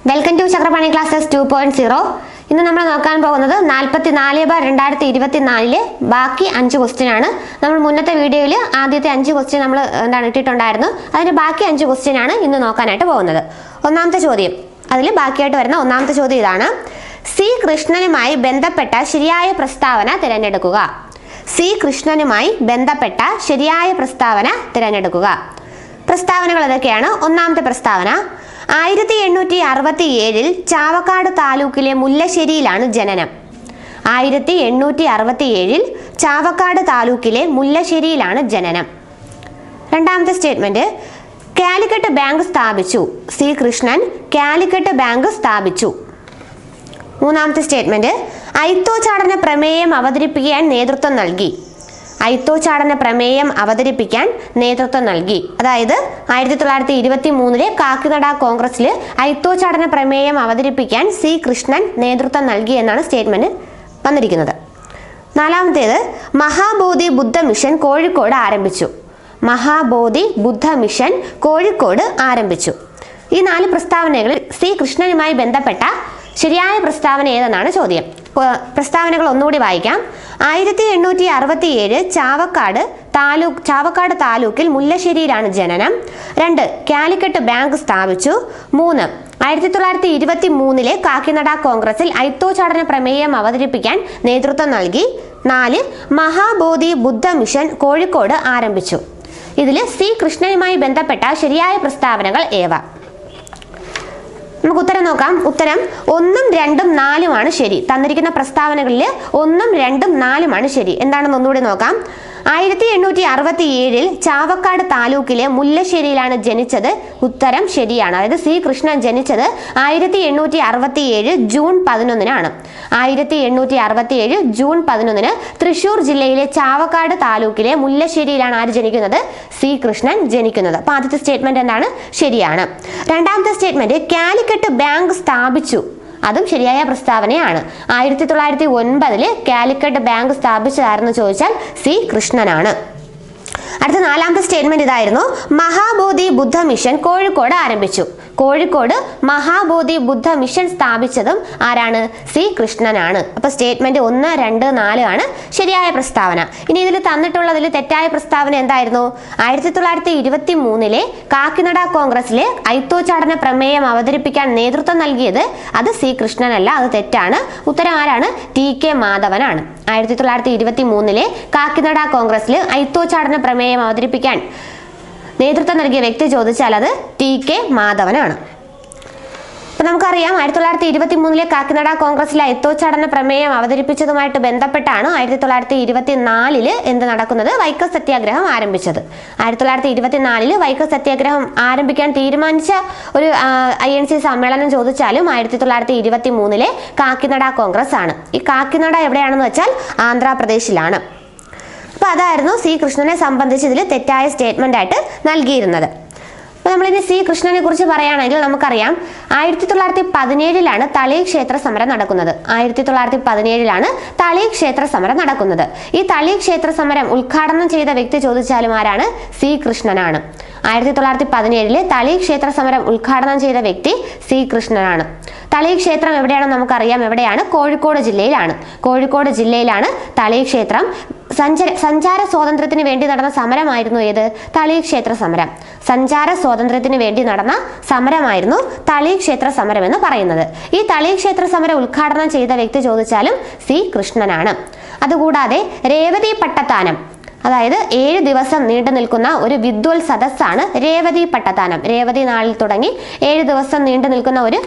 Welcome to Chakrapani classes 2.0. ഇന്ന് നമ്മൾ നോക്കാൻ പോകുന്നത് 44/2024 ബാക്കി 5 ക്വസ്റ്റ്യൻ ആണ്. നമ്മൾ മുന്നത്തെ വീഡിയോയിൽ ആദ്യത്തെ 5 ക്വസ്റ്റ്യൻ നമ്മൾ ഇട്ടിട്ടുണ്ടായിരുന്നു. അതിന്റെ ബാക്കി 5 ക്വസ്റ്റ്യൻ ആണ് ഇന്ന് നോക്കാനായിട്ട് പോകുന്നത്. ഒന്നാമത്തെ ചോദ്യം, അതിൽ ബാക്കിയായിട്ട് വരുന്ന ഒന്നാമത്തെ ചോദ്യം ഇതാണ്: സി കൃഷ്ണനുമായി ബന്ധപ്പെട്ട ശരിയായ പ്രസ്താവന തിരഞ്ഞെടുക്കുക. സി കൃഷ്ണനുമായി ബന്ധപ്പെട്ട ശരിയായ പ്രസ്താവന തിരഞ്ഞെടുക്കുക. പ്രസ്താവനകൾ ഏതൊക്കെയാണ്? ഒന്നാമത്തെ പ്രസ്താവന: 1867 ചാവക്കാട് താലൂക്കിലെ മുല്ലശ്ശേരിയിലാണ് ജനനം. 1867 ചാവക്കാട് താലൂക്കിലെ മുല്ലശ്ശേരിയിലാണ് ജനനം. രണ്ടാമത്തെ സ്റ്റേറ്റ്മെന്റ്: കാലിക്കറ്റ് ബാങ്ക് സ്ഥാപിച്ചു. സി കൃഷ്ണൻ കാലിക്കറ്റ് ബാങ്ക് സ്ഥാപിച്ചു. മൂന്നാമത്തെ സ്റ്റേറ്റ്മെന്റ്: ഐത്തോച്ചാടന പ്രമേയം അവതരിപ്പിക്കാൻ നേതൃത്വം നൽകി. ഐത്തോച്ചാടന പ്രമേയം അവതരിപ്പിക്കാൻ നേതൃത്വം നൽകി. അതായത് 1923 കാക്കിനട കോൺഗ്രസിൽ ഐത്തോച്ചാടന പ്രമേയം അവതരിപ്പിക്കാൻ സി കൃഷ്ണൻ നേതൃത്വം നൽകി എന്നാണ് സ്റ്റേറ്റ്മെന്റ് വന്നിരിക്കുന്നത്. നാലാമത്തേത്: മഹാബോധി ബുദ്ധ മിഷൻ കോഴിക്കോട് ആരംഭിച്ചു. മഹാബോധി ബുദ്ധ മിഷൻ കോഴിക്കോട് ആരംഭിച്ചു. ഈ 4 പ്രസ്താവനകളിൽ സി കൃഷ്ണനുമായി ബന്ധപ്പെട്ട ശരിയായ പ്രസ്താവന ഏതെന്നാണ് ചോദ്യം. പ്രസ്താവനകൾ ഒന്നുകൂടി വായിക്കാം. 1867 ചാവക്കാട് താലൂക്കിൽ മുല്ലശ്ശേരിയിലാണ് ജനനം. 2 കാലിക്കറ്റ് ബാങ്ക് സ്ഥാപിച്ചു. 3 1923 കാക്കിനട കോൺഗ്രസിൽ ഐത്തോച്ചാടന പ്രമേയം അവതരിപ്പിക്കാൻ നേതൃത്വം നൽകി. 4 മഹാബോധി ബുദ്ധ മിഷൻ കോഴിക്കോട് ആരംഭിച്ചു. ഇതിൽ സി കൃഷ്ണനുമായി ബന്ധപ്പെട്ട ശരിയായ പ്രസ്താവനകൾ ഏവ? നമുക്ക് ഉത്തരം നോക്കാം. ഉത്തരം 1, 2, 4 ശരി. തന്നിരിക്കുന്ന പ്രസ്താവനകളിൽ 1, 2, 4 ശരി. എന്താണെന്ന് ഒന്നുകൂടി നോക്കാം. 1867 ചാവക്കാട് താലൂക്കിലെ മുല്ലശ്ശേരിയിലാണ് ജനിച്ചത്. ഉത്തരം ശരിയാണ്. അതായത് സി കൃഷ്ണൻ ജനിച്ചത് 1867 ജൂൺ 11 1867 ജൂൺ 11 തൃശൂർ ജില്ലയിലെ ചാവക്കാട് താലൂക്കിലെ മുല്ലശ്ശേരിയിലാണ് ആര് ജനിക്കുന്നത്? സി കൃഷ്ണൻ ജനിക്കുന്നത്. അപ്പൊ ആദ്യത്തെ സ്റ്റേറ്റ്മെന്റ് എന്താണ്? ശരിയാണ്. രണ്ടാമത്തെ സ്റ്റേറ്റ്മെന്റ്: കാലിക്കറ്റ് ബാങ്ക് സ്ഥാപിച്ചു. അതും ശരിയായ പ്രസ്താവനയാണ്. 1909 കാലിക്കറ്റ് ബാങ്ക് സ്ഥാപിച്ചതാരെന്ന് ചോദിച്ചാൽ സി കൃഷ്ണനാണ്. അടുത്ത 4ാമത്തെ സ്റ്റേറ്റ്മെന്റ് ഇതായിരുന്നു: മഹാബോധി ബുദ്ധ മിഷൻ കോഴിക്കോട് ആരംഭിച്ചു. കോഴിക്കോട് മഹാബോധി ബുദ്ധ മിഷൻ സ്ഥാപിച്ചതും ആരാണ്? സി കൃഷ്ണനാണ്. അപ്പൊ സ്റ്റേറ്റ്മെന്റ് 1, 2, 4 ആണ് ശരിയായ പ്രസ്താവന. ഇനി ഇതിൽ തന്നിട്ടുള്ളതിൽ തെറ്റായ പ്രസ്താവന എന്തായിരുന്നു? 1923 കാക്കിനട കോൺഗ്രസിലെ ഐത്തോച്ചാടന പ്രമേയം അവതരിപ്പിക്കാൻ നേതൃത്വം നൽകിയത് അത് സി കൃഷ്ണനല്ല, അത് തെറ്റാണ്. ഉത്തരം ആരാണ്? T K മാധവനാണ്. 1923 കാക്കിനട കോൺഗ്രസിൽ ഐത്തോച്ചാടന പ്രമേയം അവതരിപ്പിക്കാൻ നേതൃത്വം നൽകിയ വ്യക്തി ചോദിച്ചാൽ അത് ടി കെ മാധവനാണ്. അപ്പൊ നമുക്കറിയാം 1923 കാക്കിനട കോൺഗ്രസിലെ ഐത്തോച്ചാടന പ്രമേയം അവതരിപ്പിച്ചതുമായിട്ട് ബന്ധപ്പെട്ടാണ് 1924 എന്ത് നടക്കുന്നത്? വൈക്കം സത്യാഗ്രഹം ആരംഭിച്ചത്. 1924 വൈക്കം സത്യാഗ്രഹം ആരംഭിക്കാൻ തീരുമാനിച്ച ഒരു INC സമ്മേളനം ചോദിച്ചാലും 1923 കാക്കിനട കോൺഗ്രസ് ആണ്. ഈ കാക്കിനട എവിടെയാണെന്ന് വെച്ചാൽ ആന്ധ്രാപ്രദേശിലാണ്. അപ്പൊ അതായിരുന്നു സി കൃഷ്ണനെ സംബന്ധിച്ച് ഇതിൽ തെറ്റായ സ്റ്റേറ്റ്മെന്റ് ആയിട്ട് നൽകിയിരുന്നത്. അപ്പൊ നമ്മളിനി സി കൃഷ്ണനെ കുറിച്ച് പറയുകയാണെങ്കിൽ നമുക്കറിയാം 1917 തളി ക്ഷേത്ര സമരം നടക്കുന്നത്. 1917 തളി ക്ഷേത്ര സമരം നടക്കുന്നത്. ഈ തളി ക്ഷേത്ര സമരം ഉദ്ഘാടനം ചെയ്ത വ്യക്തി ചോദിച്ചാലും ആരാണ്? സി കൃഷ്ണനാണ്. 1917 തളി ക്ഷേത്ര സമരം ഉദ്ഘാടനം ചെയ്ത വ്യക്തി സി കൃഷ്ണനാണ്. തളി ക്ഷേത്രം എവിടെയാണെന്ന് നമുക്കറിയാം. എവിടെയാണ്? കോഴിക്കോട് ജില്ലയിലാണ്. കോഴിക്കോട് ജില്ലയിലാണ് തളി ക്ഷേത്രം. സഞ്ചാര സ്വാതന്ത്ര്യത്തിന് വേണ്ടി നടന്ന സമരമായിരുന്നു ഏത്? തളി ക്ഷേത്ര സമരം. സഞ്ചാര സ്വാതന്ത്ര്യത്തിന് വേണ്ടി നടന്ന സമരമായിരുന്നു തളി ക്ഷേത്ര സമരം എന്ന് പറയുന്നത്. ഈ തളി ക്ഷേത്ര സമരം ഉദ്ഘാടനം ചെയ്ത വ്യക്തി ചോദിച്ചാലും സി കൃഷ്ണനാണ്. അതുകൂടാതെ രേവതി പട്ടത്താനം, അതായത് 7 ദിവസം നീണ്ടു നിൽക്കുന്ന ഒരു വിദ്വൽ സദസ്സാണ് രേവതി പട്ടത്താനം. രേവതി നാളിൽ തുടങ്ങി 7 ദിവസം നീണ്ടു നിൽക്കുന്ന ഒരു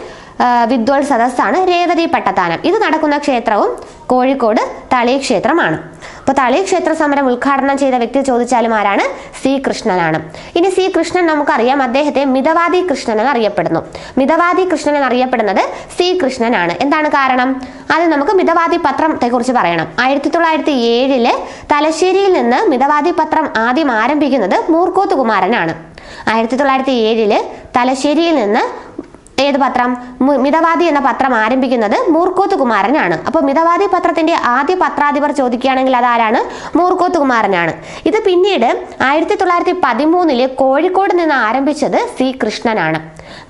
വിദ്വൽ സദസ്സാണ് രേവതി പട്ടത്താനം. ഇത് നടക്കുന്ന ക്ഷേത്രവും കോഴിക്കോട് തളി ക്ഷേത്രമാണ്. അപ്പോൾ തളി ക്ഷേത്ര സമരം ഉദ്ഘാടനം ചെയ്ത വ്യക്തി ചോദിച്ചാലും ആരാണ്? സി കൃഷ്ണനാണ്. ഇനി സി കൃഷ്ണൻ നമുക്കറിയാം, അദ്ദേഹത്തെ മിതവാദി കൃഷ്ണൻ എന്നറിയപ്പെടുന്നു. മിതവാദി കൃഷ്ണൻ എന്നറിയപ്പെടുന്നത് സി കൃഷ്ണനാണ്. എന്താണ് കാരണം? അത് നമുക്ക് മിതവാദി പത്രത്തെ കുറിച്ച് പറയണം. 1907 തലശ്ശേരിയിൽ നിന്ന് മിതവാദി പത്രം ആദ്യം ആരംഭിക്കുന്നത് മൂർക്കോത്ത് കുമാരനാണ്. 1907 തലശ്ശേരിയിൽ നിന്ന് ഏത് പത്രം? മിതവാദി എന്ന പത്രം ആരംഭിക്കുന്നത് മൂർക്കോത്ത് കുമാരനാണ്. അപ്പോൾ മിതവാദി പത്രത്തിന്റെ ആദ്യ പത്രാധിപർ ചോദിക്കുകയാണെങ്കിൽ അതാരാണ്? മൂർക്കോത്ത് കുമാരനാണ്. ഇത് പിന്നീട് 1913 കോഴിക്കോട് നിന്ന് ആരംഭിച്ചത് സി കൃഷ്ണനാണ്.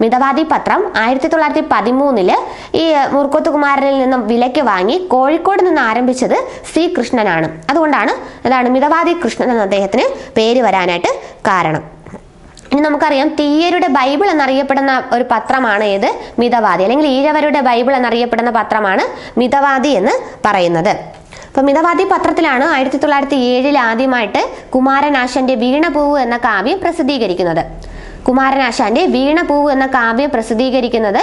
മിതവാദി പത്രം 1913 ഈ മൂർക്കോത്ത് കുമാരനിൽ നിന്നും വിലയ്ക്ക് വാങ്ങി കോഴിക്കോട് നിന്ന് ആരംഭിച്ചത് സി കൃഷ്ണനാണ്. അതുകൊണ്ടാണ് എന്താണ് മിതവാദി കൃഷ്ണൻ എന്ന അദ്ദേഹത്തിന് പേര് വരാനായിട്ട് കാരണം. ഇനി നമുക്കറിയാം, തീയരുടെ ബൈബിൾ എന്നറിയപ്പെടുന്ന ഒരു പത്രമാണ് ഏത്? മിതവാദി, അല്ലെങ്കിൽ ഈഴവരുടെ ബൈബിൾ എന്നറിയപ്പെടുന്ന പത്രമാണ് മിതവാദി എന്ന് പറയുന്നത്. അപ്പൊ മിതവാദി പത്രത്തിലാണ് 1907 ആദ്യമായിട്ട് കുമാരനാശാന്റെ വീണപൂവ് എന്ന കാവ്യം പ്രസിദ്ധീകരിക്കുന്നത്. കുമാരനാശാന്റെ വീണപൂവ് എന്ന കാവ്യം പ്രസിദ്ധീകരിക്കുന്നത്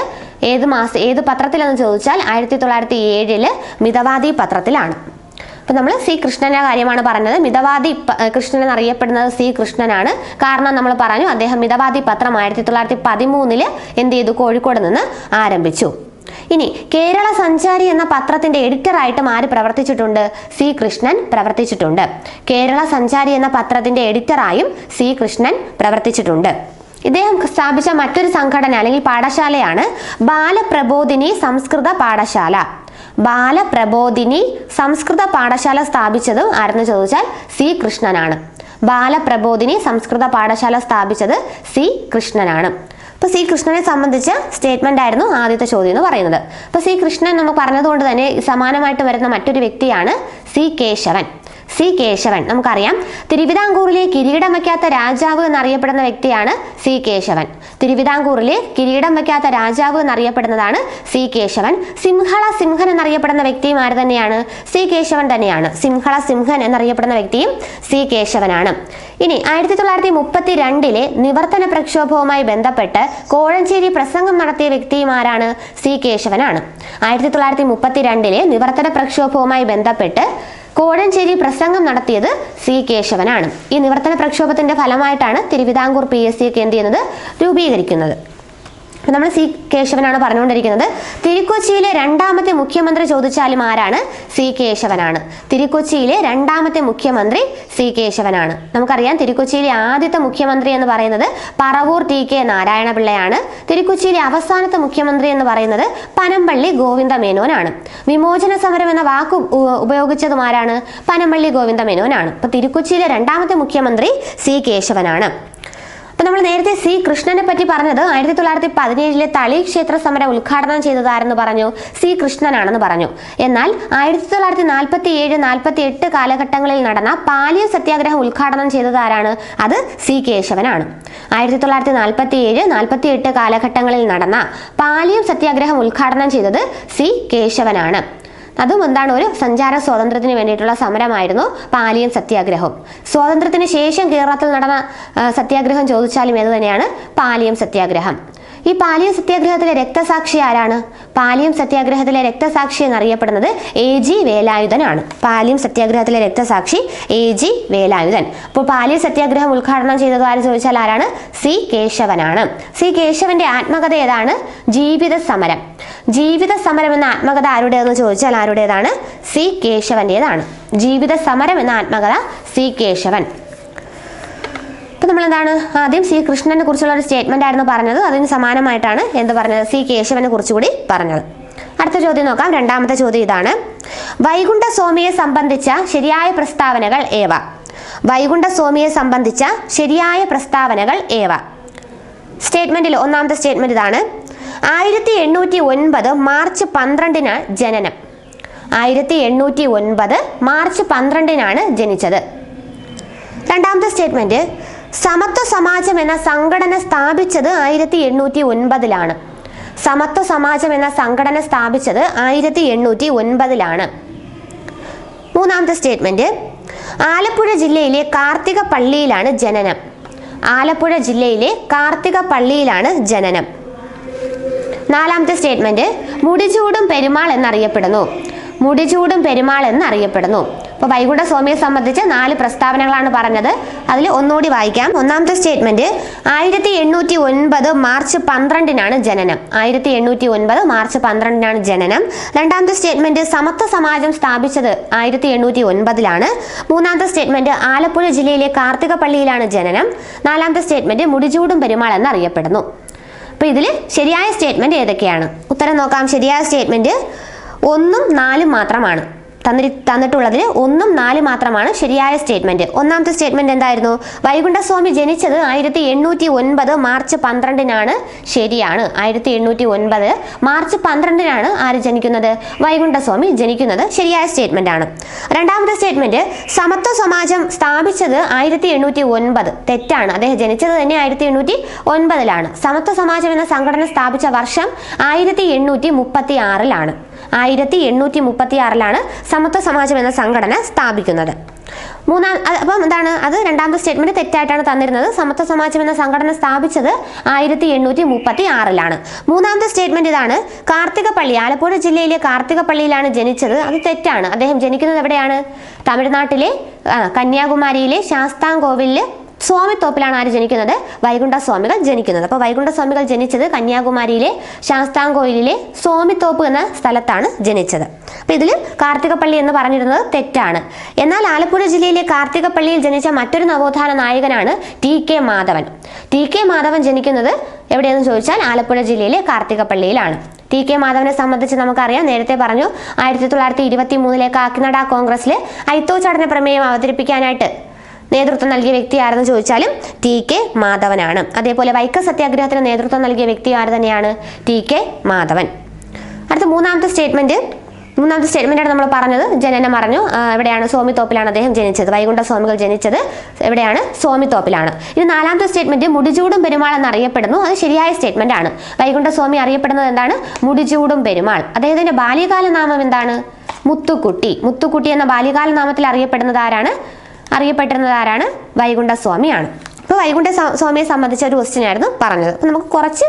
ഏത് പത്രത്തിലെന്ന് ചോദിച്ചാൽ 1907 മിതവാദി പത്രത്തിലാണ്. അപ്പൊ നമ്മൾ സി കൃഷ്ണന്റെ കാര്യമാണ് പറഞ്ഞത്. മിതവാദി കൃഷ്ണൻ എന്നറിയപ്പെടുന്നത് സി കൃഷ്ണനാണ്. കാരണം നമ്മൾ പറഞ്ഞു, അദ്ദേഹം മിതവാദി പത്രം 1913 എന്ത് ചെയ്തു? കോഴിക്കോട് നിന്ന് ആരംഭിച്ചു. ഇനി കേരള സഞ്ചാരി എന്ന പത്രത്തിന്റെ എഡിറ്ററായിട്ടും ആര് പ്രവർത്തിച്ചിട്ടുണ്ട്? സി കൃഷ്ണൻ പ്രവർത്തിച്ചിട്ടുണ്ട്. കേരള സഞ്ചാരി എന്ന പത്രത്തിന്റെ എഡിറ്ററായും സി കൃഷ്ണൻ പ്രവർത്തിച്ചിട്ടുണ്ട്. ഇദ്ദേഹം സ്ഥാപിച്ച മറ്റൊരു സംഘടന അല്ലെങ്കിൽ പാഠശാലയാണ് ബാലപ്രബോധിനി സംസ്കൃത പാഠശാല. ബാലപ്രബോധിനി സംസ്കൃത പാഠശാല സ്ഥാപിച്ചതും ആരെന്ന് ചോദിച്ചാൽ സി കൃഷ്ണനാണ്. ബാലപ്രബോധിനി സംസ്കൃത പാഠശാല സ്ഥാപിച്ചത് സി കൃഷ്ണനാണ്. അപ്പൊ സി കൃഷ്ണനെ സംബന്ധിച്ച സ്റ്റേറ്റ്മെന്റ് ആയിരുന്നു ആദ്യത്തെ ചോദ്യം എന്ന് പറയുന്നത്. അപ്പൊ സി കൃഷ്ണൻ നമ്മൾ പറഞ്ഞതുകൊണ്ട് തന്നെ സമാനമായിട്ട് വരുന്ന മറ്റൊരു വ്യക്തിയാണ് സി കേശവൻ. സി കേശവൻ നമുക്കറിയാം, തിരുവിതാംകൂറിലെ കിരീടം വയ്ക്കാത്ത രാജാവ് എന്നറിയപ്പെടുന്ന വ്യക്തിയാണ് സി കേശവൻ. തിരുവിതാംകൂറിലെ കിരീടം വയ്ക്കാത്ത രാജാവ് എന്നറിയപ്പെടുന്നതാണ് സി കേശവൻ. സിംഹള സിംഹൻ എന്നറിയപ്പെടുന്ന വ്യക്തിയും ആര് തന്നെയാണ്? സി കേശവൻ തന്നെയാണ്. സിംഹള സിംഹൻ എന്നറിയപ്പെടുന്ന വ്യക്തിയും സി കേശവനാണ്. ഇനി 1932 നിവർത്തന പ്രക്ഷോഭവുമായി ബന്ധപ്പെട്ട് കോഴഞ്ചേരി പ്രസംഗം നടത്തിയ വ്യക്തിയും ആരാണ്? സി കേശവനാണ്. 1932 നിവർത്തന പ്രക്ഷോഭവുമായി ബന്ധപ്പെട്ട് കോഴഞ്ചേരി പ്രസംഗം നടത്തിയത് സി കേശവനാണ്. ഈ നിവർത്തന പ്രക്ഷോഭത്തിന്റെ ഫലമായിട്ടാണ് തിരുവിതാംകൂർ PSC ഒക്കെ എന്ത് ചെയ്യുന്നത്? രൂപീകരിക്കുന്നത്. നമ്മൾ സി കേശവനാണ് പറഞ്ഞുകൊണ്ടിരിക്കുന്നത്. തിരുക്കൊച്ചിയിലെ രണ്ടാമത്തെ മുഖ്യമന്ത്രി ചോദിച്ചാലും ആരാണ്? സി കേശവനാണ്. തിരുക്കൊച്ചിയിലെ രണ്ടാമത്തെ മുഖ്യമന്ത്രി സി കേശവനാണ്. നമുക്കറിയാം, തിരുക്കൊച്ചിയിലെ ആദ്യത്തെ മുഖ്യമന്ത്രി എന്ന് പറയുന്നത് പറവൂർ TK നാരായണപിള്ളയാണ്. തിരുക്കൊച്ചിയിലെ അവസാനത്തെ മുഖ്യമന്ത്രി എന്ന് പറയുന്നത് പനമ്പള്ളി ഗോവിന്ദ മേനോനാണ്. വിമോചന സമരം എന്ന വാക്ക് ഉപയോഗിച്ചതും ആരാണ്? പനമ്പള്ളി ഗോവിന്ദ മേനോനാണ്. അപ്പൊ തിരുക്കൊച്ചിയിലെ രണ്ടാമത്തെ മുഖ്യമന്ത്രി സി കേശവനാണ്. അപ്പൊ നമ്മൾ നേരത്തെ സി കൃഷ്ണനെ പറ്റി പറഞ്ഞത് 1917 തളി ക്ഷേത്ര സമരം ഉദ്ഘാടനം ചെയ്തത് ആരെന്ന് പറഞ്ഞു? സി കൃഷ്ണനാണെന്ന് പറഞ്ഞു. എന്നാൽ 1947-48 കാലഘട്ടങ്ങളിൽ നടന്ന പാലിയം സത്യാഗ്രഹം ഉദ്ഘാടനം ചെയ്തത് ആരാണ്? അത് സി കേശവനാണ്. 1947-48 കാലഘട്ടങ്ങളിൽ നടന്ന പാലിയം സത്യാഗ്രഹം ഉദ്ഘാടനം ചെയ്തത് സി കേശവനാണ്. അതും എന്താണ്? ഒരു സഞ്ചാര സ്വാതന്ത്ര്യത്തിന് വേണ്ടിയിട്ടുള്ള സമരമായിരുന്നു പാലിയം സത്യാഗ്രഹം. സ്വാതന്ത്ര്യത്തിന് ശേഷം കേരളത്തിൽ നടന്ന സത്യാഗ്രഹം ചോദിച്ചാലും ഏത് തന്നെയാണ്? പാലിയം സത്യാഗ്രഹം. ഈ പാലിയം സത്യാഗ്രഹത്തിലെ രക്തസാക്ഷി ആരാണ്? പാലിയം സത്യാഗ്രഹത്തിലെ രക്തസാക്ഷി എന്നറിയപ്പെടുന്നത് AG വേലായുധനാണ്. പാലിയം സത്യാഗ്രഹത്തിലെ രക്തസാക്ഷി AG വേലായുധൻ. അപ്പോൾ പാലിയം സത്യാഗ്രഹം ഉദ്ഘാടനം ചെയ്തത് ആര് ചോദിച്ചാൽ ആരാണ്? സി കേശവനാണ്. സി കേശവന്റെ ആത്മകഥ ഏതാണ്? ജീവിത സമരം. ജീവിത സമരം എന്ന ആത്മകഥ ആരുടേതെന്ന് ചോദിച്ചാൽ ആരുടേതാണ്? സി കേശവന്റേതാണ്. ജീവിത സമരം എന്ന ആത്മകഥ സി കേശവൻ. അപ്പൊ നമ്മൾ എന്താണ് ആദ്യം സി കൃഷ്ണനെ കുറിച്ചുള്ള ഒരു സ്റ്റേറ്റ്മെന്റ് ആയിരുന്നു പറഞ്ഞത്. അതിന് സമാനമായിട്ടാണ് എന്ത് പറഞ്ഞത്? സി കേശവനെ കുറിച്ചുകൂടി പറഞ്ഞത്. അടുത്ത ചോദ്യം നോക്കാം. രണ്ടാമത്തെ ചോദ്യം ഇതാണ്: വൈകുണ്ഠ സ്വാമിയെ സംബന്ധിച്ച ശരിയായ പ്രസ്താവനകൾ ഏവ? വൈകുണ്ഠ സ്വാമിയെ സംബന്ധിച്ച ശരിയായ പ്രസ്താവനകൾ ഏവ? സ്റ്റേറ്റ്മെന്റിൽ ഒന്നാമത്തെ സ്റ്റേറ്റ്മെന്റ് ഇതാണ്: 1809 മാർച്ച് 12 ജനനം. 1809 മാർച്ച് 12 ജനിച്ചത്. രണ്ടാമത്തെ സ്റ്റേറ്റ്മെന്റ്: സമത്വ സമാജം എന്ന സംഘടന സ്ഥാപിച്ചത് 1809 സമത്വ സമാജം എന്ന സംഘടന സ്ഥാപിച്ചത് 1809 മൂന്നാമത്തെ സ്റ്റേറ്റ്മെന്റ്: ആലപ്പുഴ ജില്ലയിലെ കാർത്തിക പള്ളിയിലാണ് ജനനം. ആലപ്പുഴ ജില്ലയിലെ കാർത്തിക പള്ളിയിലാണ് ജനനം. നാലാമത്തെ സ്റ്റേറ്റ്മെന്റ്: മുടിചൂടും പെരുമാൾ എന്നറിയപ്പെടുന്നു. മുടിചൂടും പെരുമാൾ എന്നറിയപ്പെടുന്നു. അപ്പോൾ വൈകുണ്ഠ സ്വാമിയെ സംബന്ധിച്ച് 4 പ്രസ്താവനകളാണ് പറഞ്ഞത്. അതിൽ ഒന്നുകൂടി വായിക്കാം. ഒന്നാമത്തെ സ്റ്റേറ്റ്മെന്റ്: 1809 മാർച്ച് 12 ജനനം. 1809 മാർച്ച് 12 ജനനം. രണ്ടാമത്തെ സ്റ്റേറ്റ്മെന്റ്: സമത്വ സമാജം സ്ഥാപിച്ചത് 1809 മൂന്നാമത്തെ സ്റ്റേറ്റ്മെന്റ്: ആലപ്പുഴ ജില്ലയിലെ കാർത്തിക പള്ളിയിലാണ് ജനനം. നാലാമത്തെ സ്റ്റേറ്റ്മെന്റ്: മുടിചൂടും പെരുമാൾ എന്നറിയപ്പെടുന്നു. അപ്പോൾ ഇതിൽ ശരിയായ സ്റ്റേറ്റ്മെന്റ് ഏതൊക്കെയാണ്? ഉത്തരം നോക്കാം. ശരിയായ സ്റ്റേറ്റ്മെന്റ് 1ഉം 4ഉം മാത്രമാണ്. തന്നിട്ടുള്ളതിൽ 1ഉം 4 മാത്രമാണ് ശരിയായ സ്റ്റേറ്റ്മെന്റ്. ഒന്നാമത്തെ സ്റ്റേറ്റ്മെന്റ് എന്തായിരുന്നു? വൈകുണ്ഠസ്വാമി ജനിച്ചത് 1809 മാർച്ച് 12-നാണ്. ശരിയാണ്. 1809 മാർച്ച് 12-നാണ് ആര് ജനിക്കുന്നത്? വൈകുണ്ഠസ്വാമി ജനിക്കുന്നത്. ശരിയായ സ്റ്റേറ്റ്മെന്റ് ആണ്. രണ്ടാമത്തെ സ്റ്റേറ്റ്മെന്റ് സമത്വ സമാജം സ്ഥാപിച്ചത് 1809. തെറ്റാണ്. അദ്ദേഹം ജനിച്ചത് തന്നെ 1809-ലാണ്. സമത്വ സമാജം എന്ന സംഘടന സ്ഥാപിച്ച വർഷം 1836-ലാണ്. 1836-ലാണ് സമത്വ സമാജം എന്ന സംഘടന സ്ഥാപിക്കുന്നത്. അപ്പം എന്താണ് അത്? രണ്ടാമത്തെ സ്റ്റേറ്റ്മെന്റ് തെറ്റായിട്ടാണ് തന്നിരുന്നത്. സമത്വ സമാജം എന്ന സംഘടന സ്ഥാപിച്ചത് 1836-ലാണ്. മൂന്നാമത്തെ സ്റ്റേറ്റ്മെന്റ് ഇതാണ്. കാർത്തികപ്പള്ളി, ആലപ്പുഴ ജില്ലയിലെ കാർത്തികപ്പള്ളിയിലാണ് ജനിച്ചത്. അത് തെറ്റാണ്. അദ്ദേഹം ജനിക്കുന്നത് എവിടെയാണ്? തമിഴ്നാട്ടിലെ കന്യാകുമാരിയിലെ ശാസ്താംകോവിലില് സ്വാമിത്തോപ്പിലാണ് ആര് ജനിക്കുന്നത്? വൈകുണ്ഠസ്വാമികൾ ജനിക്കുന്നത്. അപ്പോൾ വൈകുണ്ഠസ്വാമികൾ ജനിച്ചത് കന്യാകുമാരിയിലെ ശാസ്താംകോയിലിലെ സ്വാമിത്തോപ്പ് എന്ന സ്ഥലത്താണ് ജനിച്ചത്. അപ്പോൾ ഇതിൽ കാർത്തികപ്പള്ളി എന്ന് പറഞ്ഞിരുന്നത് തെറ്റാണ്. എന്നാൽ ആലപ്പുഴ ജില്ലയിലെ കാർത്തികപ്പള്ളിയിൽ ജനിച്ച മറ്റൊരു നവോത്ഥാന നായകനാണ് ടി.കെ. മാധവൻ. ടി.കെ. മാധവൻ ജനിക്കുന്നത് എവിടെയെന്ന് ചോദിച്ചാൽ ആലപ്പുഴ ജില്ലയിലെ കാർത്തികപ്പള്ളിയിലാണ്. ടി.കെ. മാധവനെ സംബന്ധിച്ച് നമുക്കറിയാം, നേരത്തെ പറഞ്ഞു 1923 കാക്കിനഡ കോൺഗ്രസിൽ ഐത്തോച്ചാടന പ്രമേയം അവതരിപ്പിക്കാനായിട്ട് നേതൃത്വം നൽകിയ വ്യക്തി ആരെന്ന് ചോദിച്ചാലും ടി.കെ. മാധവനാണ്. അതേപോലെ വൈക്കം സത്യാഗ്രഹത്തിന് നേതൃത്വം നൽകിയ വ്യക്തി ആര് തന്നെയാണ്? ടി.കെ. മാധവൻ. അടുത്ത മൂന്നാമത്തെ സ്റ്റേറ്റ്മെന്റാണ് നമ്മൾ പറഞ്ഞത്. ജനനം പറഞ്ഞു. എവിടെയാണ്? സ്വാമിത്തോപ്പിലാണ് അദ്ദേഹം ജനിച്ചത്. വൈകുണ്ഠസ്വാമികൾ ജനിച്ചത് എവിടെയാണ്? സ്വാമിത്തോപ്പിലാണ്. ഇത് നാലാമത്തെ സ്റ്റേറ്റ്മെന്റ് മുടിചൂടും പെരുമാൾ എന്നറിയപ്പെടുന്നു. അത് ശരിയായ സ്റ്റേറ്റ്മെന്റ് ആണ്. വൈകുണ്ഠസ്വാമി അറിയപ്പെടുന്നത് എന്താണ്? മുടിചൂടും പെരുമാൾ. അദ്ദേഹത്തിന്റെ ബാല്യകാല നാമം എന്താണ്? മുത്തുക്കുട്ടി. മുത്തുക്കുട്ടി എന്ന ബാല്യകാല നാമത്തിൽ അറിയപ്പെട്ടിരുന്നത് ആരാണ്? വൈകുണ്ഠസ്വാമിയാണ്. അപ്പോൾ വൈകുണ്ഠസ്വാമിയെ സംബന്ധിച്ച ഒരു ക്വസ്റ്റ്യൻ ആയിരുന്നു പറഞ്ഞത്. അപ്പോൾ നമുക്ക് കുറച്ച്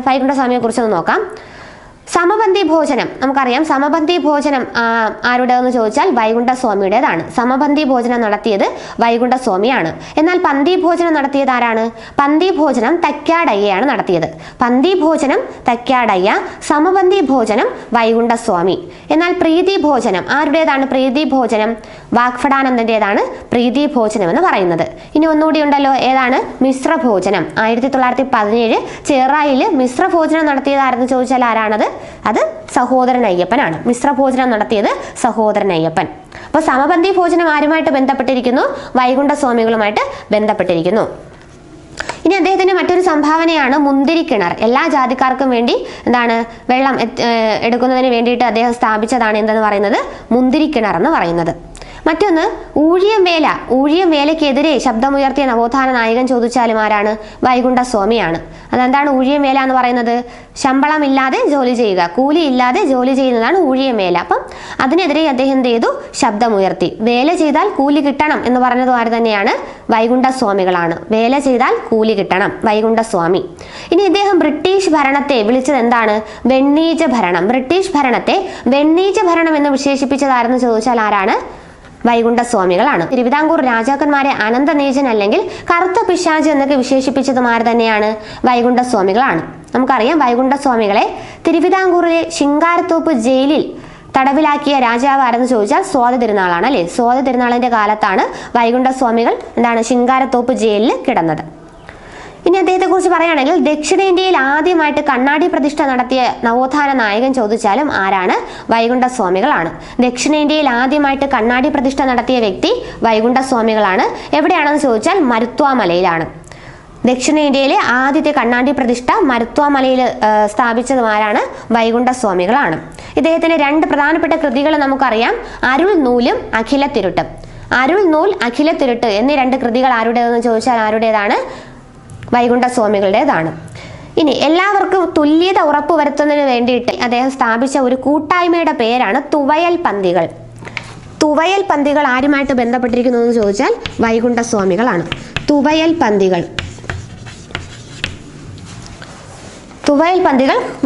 വൈകുണ്ഠസ്വാമിയെ കുറിച്ചൊന്ന് നോക്കാം. സമപന്തി ഭോജനം നമുക്കറിയാം. സമപന്തി ഭോജനം ആരുടേതെന്ന് ചോദിച്ചാൽ വൈകുണ്ഠസ്വാമിയുടേതാണ്. സമപന്തി ഭോജനം നടത്തിയത് വൈകുണ്ഠസ്വാമിയാണ്. എന്നാൽ പന്തി ഭോജനം നടത്തിയത് ആരാണ്? പന്തി ഭോജനം തക്യാടയ്യയാണ് നടത്തിയത്. പന്തി ഭോജനം തക്യാടയ്യ, സമപന്തി ഭോജനം വൈകുണ്ഠസ്വാമി. എന്നാൽ പ്രീതി ഭോജനം ആരുടേതാണ്? പ്രീതി ഭോജനം വാഗ്ഭടാനന്ദന്റേതാണ് പ്രീതി ഭോജനം എന്ന് പറയുന്നത്. ഇനി ഒന്നുകൂടി ഉണ്ടല്ലോ, ഏതാണ്? മിശ്രഭോജനം. 1917 ചേറായിൽ മിശ്രഭോജനം നടത്തിയത് ആരെന്ന് ചോദിച്ചാൽ ആരാണത്? അത് സഹോദരൻ അയ്യപ്പനാണ്. മിശ്രഭോജനം നടത്തിയത് സഹോദരൻ അയ്യപ്പൻ. അപ്പോൾ സമപന്തി ഭോജനം ആരുമായിട്ട് ബന്ധപ്പെട്ടിരിക്കുന്നു? വൈകുണ്ഠസ്വാമികളുമായിട്ട് ബന്ധപ്പെട്ടിരിക്കുന്നു. ഇനി അദ്ദേഹത്തിന്റെ മറ്റൊരു സംഭാവനയാണ് മുന്തിരിക്കിണർ. എല്ലാ ജാതിക്കാർക്കും വേണ്ടി വെള്ളം എടുക്കുന്നതിന് വേണ്ടിയിട്ട് അദ്ദേഹം സ്ഥാപിച്ചതാണ് എന്തെന്ന് പറയുന്നത്? മുന്തിരിക്കിണർ എന്ന് പറയുന്നത്. മറ്റൊന്ന് ഊഴിയം വേലയ്ക്കെതിരെ ശബ്ദമുയർത്തിയ നവോത്ഥാന നായകൻ ചോദിച്ചാലും ആരാണ്? വൈകുണ്ഠസ്വാമിയാണ്. അതെന്താണ് ഊഴിയം വേല എന്ന് പറയുന്നത്? ശമ്പളമില്ലാതെ ജോലി ചെയ്യുക, കൂലി ഇല്ലാതെ ജോലി ചെയ്യുന്നതാണ് ഊഴിയം വേല. അപ്പം അതിനെതിരെ അദ്ദേഹം എന്ത് ചെയ്തു? ശബ്ദമുയർത്തി. വേല ചെയ്താൽ കൂലി കിട്ടണം എന്ന് പറഞ്ഞത് ആര് തന്നെയാണ്? വൈകുണ്ഠസ്വാമികളാണ്. വേല ചെയ്താൽ കൂലി കിട്ടണം, വൈകുണ്ഠസ്വാമി. ഇനി ഇദ്ദേഹം ബ്രിട്ടീഷ് ഭരണത്തെ വിളിച്ചത് എന്താണ്? വെണ്ണീജ ഭരണം. ബ്രിട്ടീഷ് ഭരണത്തെ വെണ്ണീജ ഭരണം എന്ന് വിശേഷിപ്പിച്ചത് ആരെന്ന് ചോദിച്ചാൽ ആരാണ്? വൈകുണ്ഠസ്വാമികളാണ്. തിരുവിതാംകൂർ രാജാക്കന്മാരെ അനന്തനീചൻ അല്ലെങ്കിൽ കറുത്ത പിശാച് എന്നൊക്കെ വിശേഷിപ്പിച്ചതും ആര് തന്നെയാണ്? വൈകുണ്ഠസ്വാമികളാണ്. നമുക്കറിയാം വൈകുണ്ഠസ്വാമികളെ തിരുവിതാംകൂറിലെ ശിങ്കാരത്തോപ്പ് ജയിലിൽ തടവിലാക്കിയ രാജാവ് ആരെന്ന് ചോദിച്ചാൽ സ്വാതി തിരുനാളാണ് അല്ലെ. സ്വാതി തിരുനാളിന്റെ കാലത്താണ് വൈകുണ്ഠസ്വാമികൾ ശിങ്കാരത്തോപ്പ് ജയിലിൽ കിടന്നത്. ഇനി അദ്ദേഹത്തെ കുറിച്ച് പറയുകയാണെങ്കിൽ ദക്ഷിണേന്ത്യയിൽ ആദ്യമായിട്ട് കണ്ണാടി പ്രതിഷ്ഠ നടത്തിയ നവോത്ഥാന നായകൻ ചോദിച്ചാലും ആരാണ്? വൈകുണ്ഠസ്വാമികളാണ്. ദക്ഷിണേന്ത്യയിൽ ആദ്യമായിട്ട് കണ്ണാടി പ്രതിഷ്ഠ നടത്തിയ വ്യക്തി വൈകുണ്ഠസ്വാമികളാണ്. എവിടെയാണെന്ന് ചോദിച്ചാൽ മരുത്വാമലയിലാണ്. ദക്ഷിണേന്ത്യയിലെ ആദ്യത്തെ കണ്ണാടി പ്രതിഷ്ഠ മരുത്വാമലയിൽ സ്ഥാപിച്ചതും ആരാണ്? വൈകുണ്ഠസ്വാമികളാണ്. ഇദ്ദേഹത്തിന്റെ രണ്ട് പ്രധാനപ്പെട്ട കൃതികൾ നമുക്കറിയാം. അരുൾ നൂലും അഖിലത്തിരുട്ടും. അരുൾ നൂൽ അഖിലത്തിരുട്ട് എന്നീ രണ്ട് കൃതികൾ ആരുടേതെന്ന് ചോദിച്ചാൽ ആരുടേതാണ്? വൈകുണ്ഠസ്വാമികളുടേതാണ്. ഇനി എല്ലാവർക്കും തുല്യത ഉറപ്പുവരുത്തുന്നതിന് വേണ്ടിയിട്ട് അദ്ദേഹം സ്ഥാപിച്ച ഒരു കൂട്ടായ്മയുടെ പേരാണ് തുവയൽ പന്തികൾ. തുവയൽ പന്തികൾ ആരുമായിട്ട് ബന്ധപ്പെട്ടിരിക്കുന്നു എന്ന് ചോദിച്ചാൽ വൈകുണ്ഠസ്വാമികളാണ്. തുവയൽ പന്തികൾ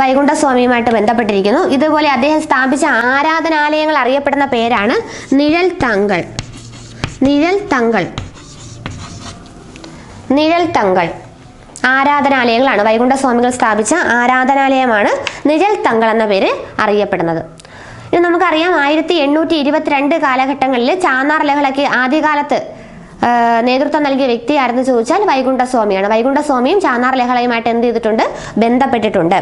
വൈകുണ്ഠസ്വാമിയുമായിട്ട് ബന്ധപ്പെട്ടിരിക്കുന്നു. ഇതുപോലെ അദ്ദേഹം സ്ഥാപിച്ച ആരാധനാലയങ്ങൾ അറിയപ്പെടുന്ന പേരാണ് നിഴൽ തങ്കൾ ആരാധനാലയങ്ങളാണ്. വൈകുണ്ഠസ്വാമികൾ സ്ഥാപിച്ച ആരാധനാലയമാണ് നിഴൽ തങ്കൾ എന്ന പേര് അറിയപ്പെടുന്നത്. ഇനി നമുക്കറിയാം 1822 കാലഘട്ടങ്ങളിൽ ചാന്നാർ ലഹളയ്ക്ക് ആദ്യകാലത്ത് നേതൃത്വം നൽകിയ വ്യക്തി ആരെന്ന് ചോദിച്ചാൽ വൈകുണ്ഠസ്വാമിയാണ്. വൈകുണ്ഠസ്വാമിയും ചാന്നാർ ലഹളയുമായിട്ട് എന്ത് ചെയ്തിട്ടുണ്ട്? ബന്ധപ്പെട്ടിട്ടുണ്ട്.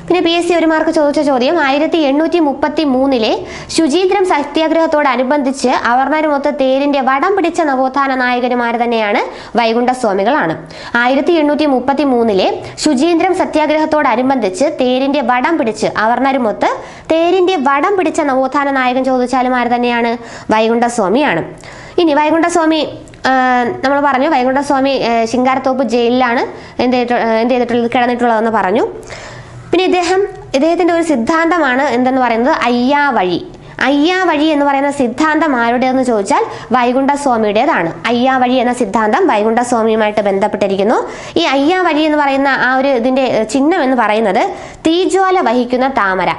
പിന്നെ PSC ഒരു മാർക്ക് ചോദിച്ച ചോദ്യം 1833 ശുചീന്ദ്രം സത്യാഗ്രഹത്തോടനുബന്ധിച്ച് അവർണരുമൊത്ത് തേരിന്റെ വടം പിടിച്ച നവോത്ഥാന നായകന്മാർ തന്നെയാണ് വൈകുണ്ഠസ്വാമികളാണ്. 1833 ശുചീന്ദ്രം സത്യാഗ്രഹത്തോടനുബന്ധിച്ച് തേരിന്റെ വടം പിടിച്ച് അവർണരുമൊത്ത് തേരിന്റെ വടം പിടിച്ച നവോത്ഥാന നായകൻ ചോദിച്ചാലും ആര് തന്നെയാണ്? വൈകുണ്ഠസ്വാമിയാണ്. ഇനി വൈകുണ്ഠസ്വാമി നമ്മൾ പറഞ്ഞു, വൈകുണ്ഠസ്വാമി ശിങ്കാരത്തോപ്പ് ജയിലിലാണ് എന്ത് ചെയ്തിട്ടുള്ളത്? കിടന്നിട്ടുള്ളതെന്ന് പറഞ്ഞു. പിന്നെ ഇദ്ദേഹത്തിന്റെ ഒരു സിദ്ധാന്തമാണ് എന്തെന്ന് പറയുന്നത്? അയ്യാവഴി. അയ്യാവഴി എന്ന് പറയുന്ന സിദ്ധാന്തം ആരുടേതെന്ന് ചോദിച്ചാൽ വൈകുണ്ഠസ്വാമിയുടേതാണ്. അയ്യാവഴി എന്ന സിദ്ധാന്തം വൈകുണ്ഠസ്വാമിയുമായിട്ട് ബന്ധപ്പെട്ടിരിക്കുന്നു. ഈ അയ്യാവഴി എന്ന് പറയുന്ന ആ ഒരു ഇതിന്റെ ചിഹ്നം എന്ന് പറയുന്നത് തീജ്വാല വഹിക്കുന്ന താമര.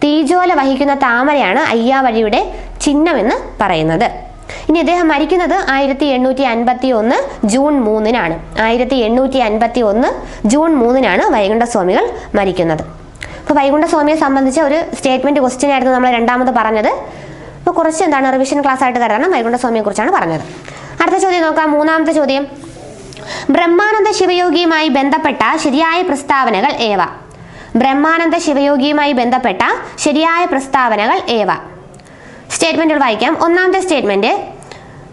തീജ്വാല വഹിക്കുന്ന താമരയാണ് അയ്യാവഴിയുടെ ചിഹ്നം എന്ന് പറയുന്നത്. ഇനി ഇദ്ദേഹം മരിക്കുന്നത് 1851 ജൂൺ 3-നാണ്. 1851 ജൂൺ 3-നാണ് വൈകുണ്ഠസ്വാമികൾ മരിക്കുന്നത്. അപ്പോൾ വൈകുണ്ഠസ്വാമിയെ സംബന്ധിച്ച ഒരു സ്റ്റേറ്റ്മെന്റ് ക്വസ്റ്റ്യൻ ആയിരുന്നു നമ്മൾ രണ്ടാമത് പറഞ്ഞത്. അപ്പോൾ കുറച്ച് റിവിഷൻ ക്ലാസ് ആയിട്ട് കരുതണം. വൈകുണ്ഠസ്വാമിയെ കുറിച്ചാണ് പറഞ്ഞത്. അടുത്ത ചോദ്യം നോക്കാം. മൂന്നാമത്തെ ചോദ്യം, ബ്രഹ്മാനന്ദ ശിവയോഗിയുമായി ബന്ധപ്പെട്ട ശരിയായ പ്രസ്താവനകൾ ഏവ? ബ്രഹ്മാനന്ദ ശിവയോഗിയുമായി ബന്ധപ്പെട്ട ശരിയായ പ്രസ്താവനകൾ ഏവ? സ്റ്റേറ്റ്മെന്റുകൾ വായിക്കാം. ഒന്നാമത്തെ സ്റ്റേറ്റ്മെന്റ്,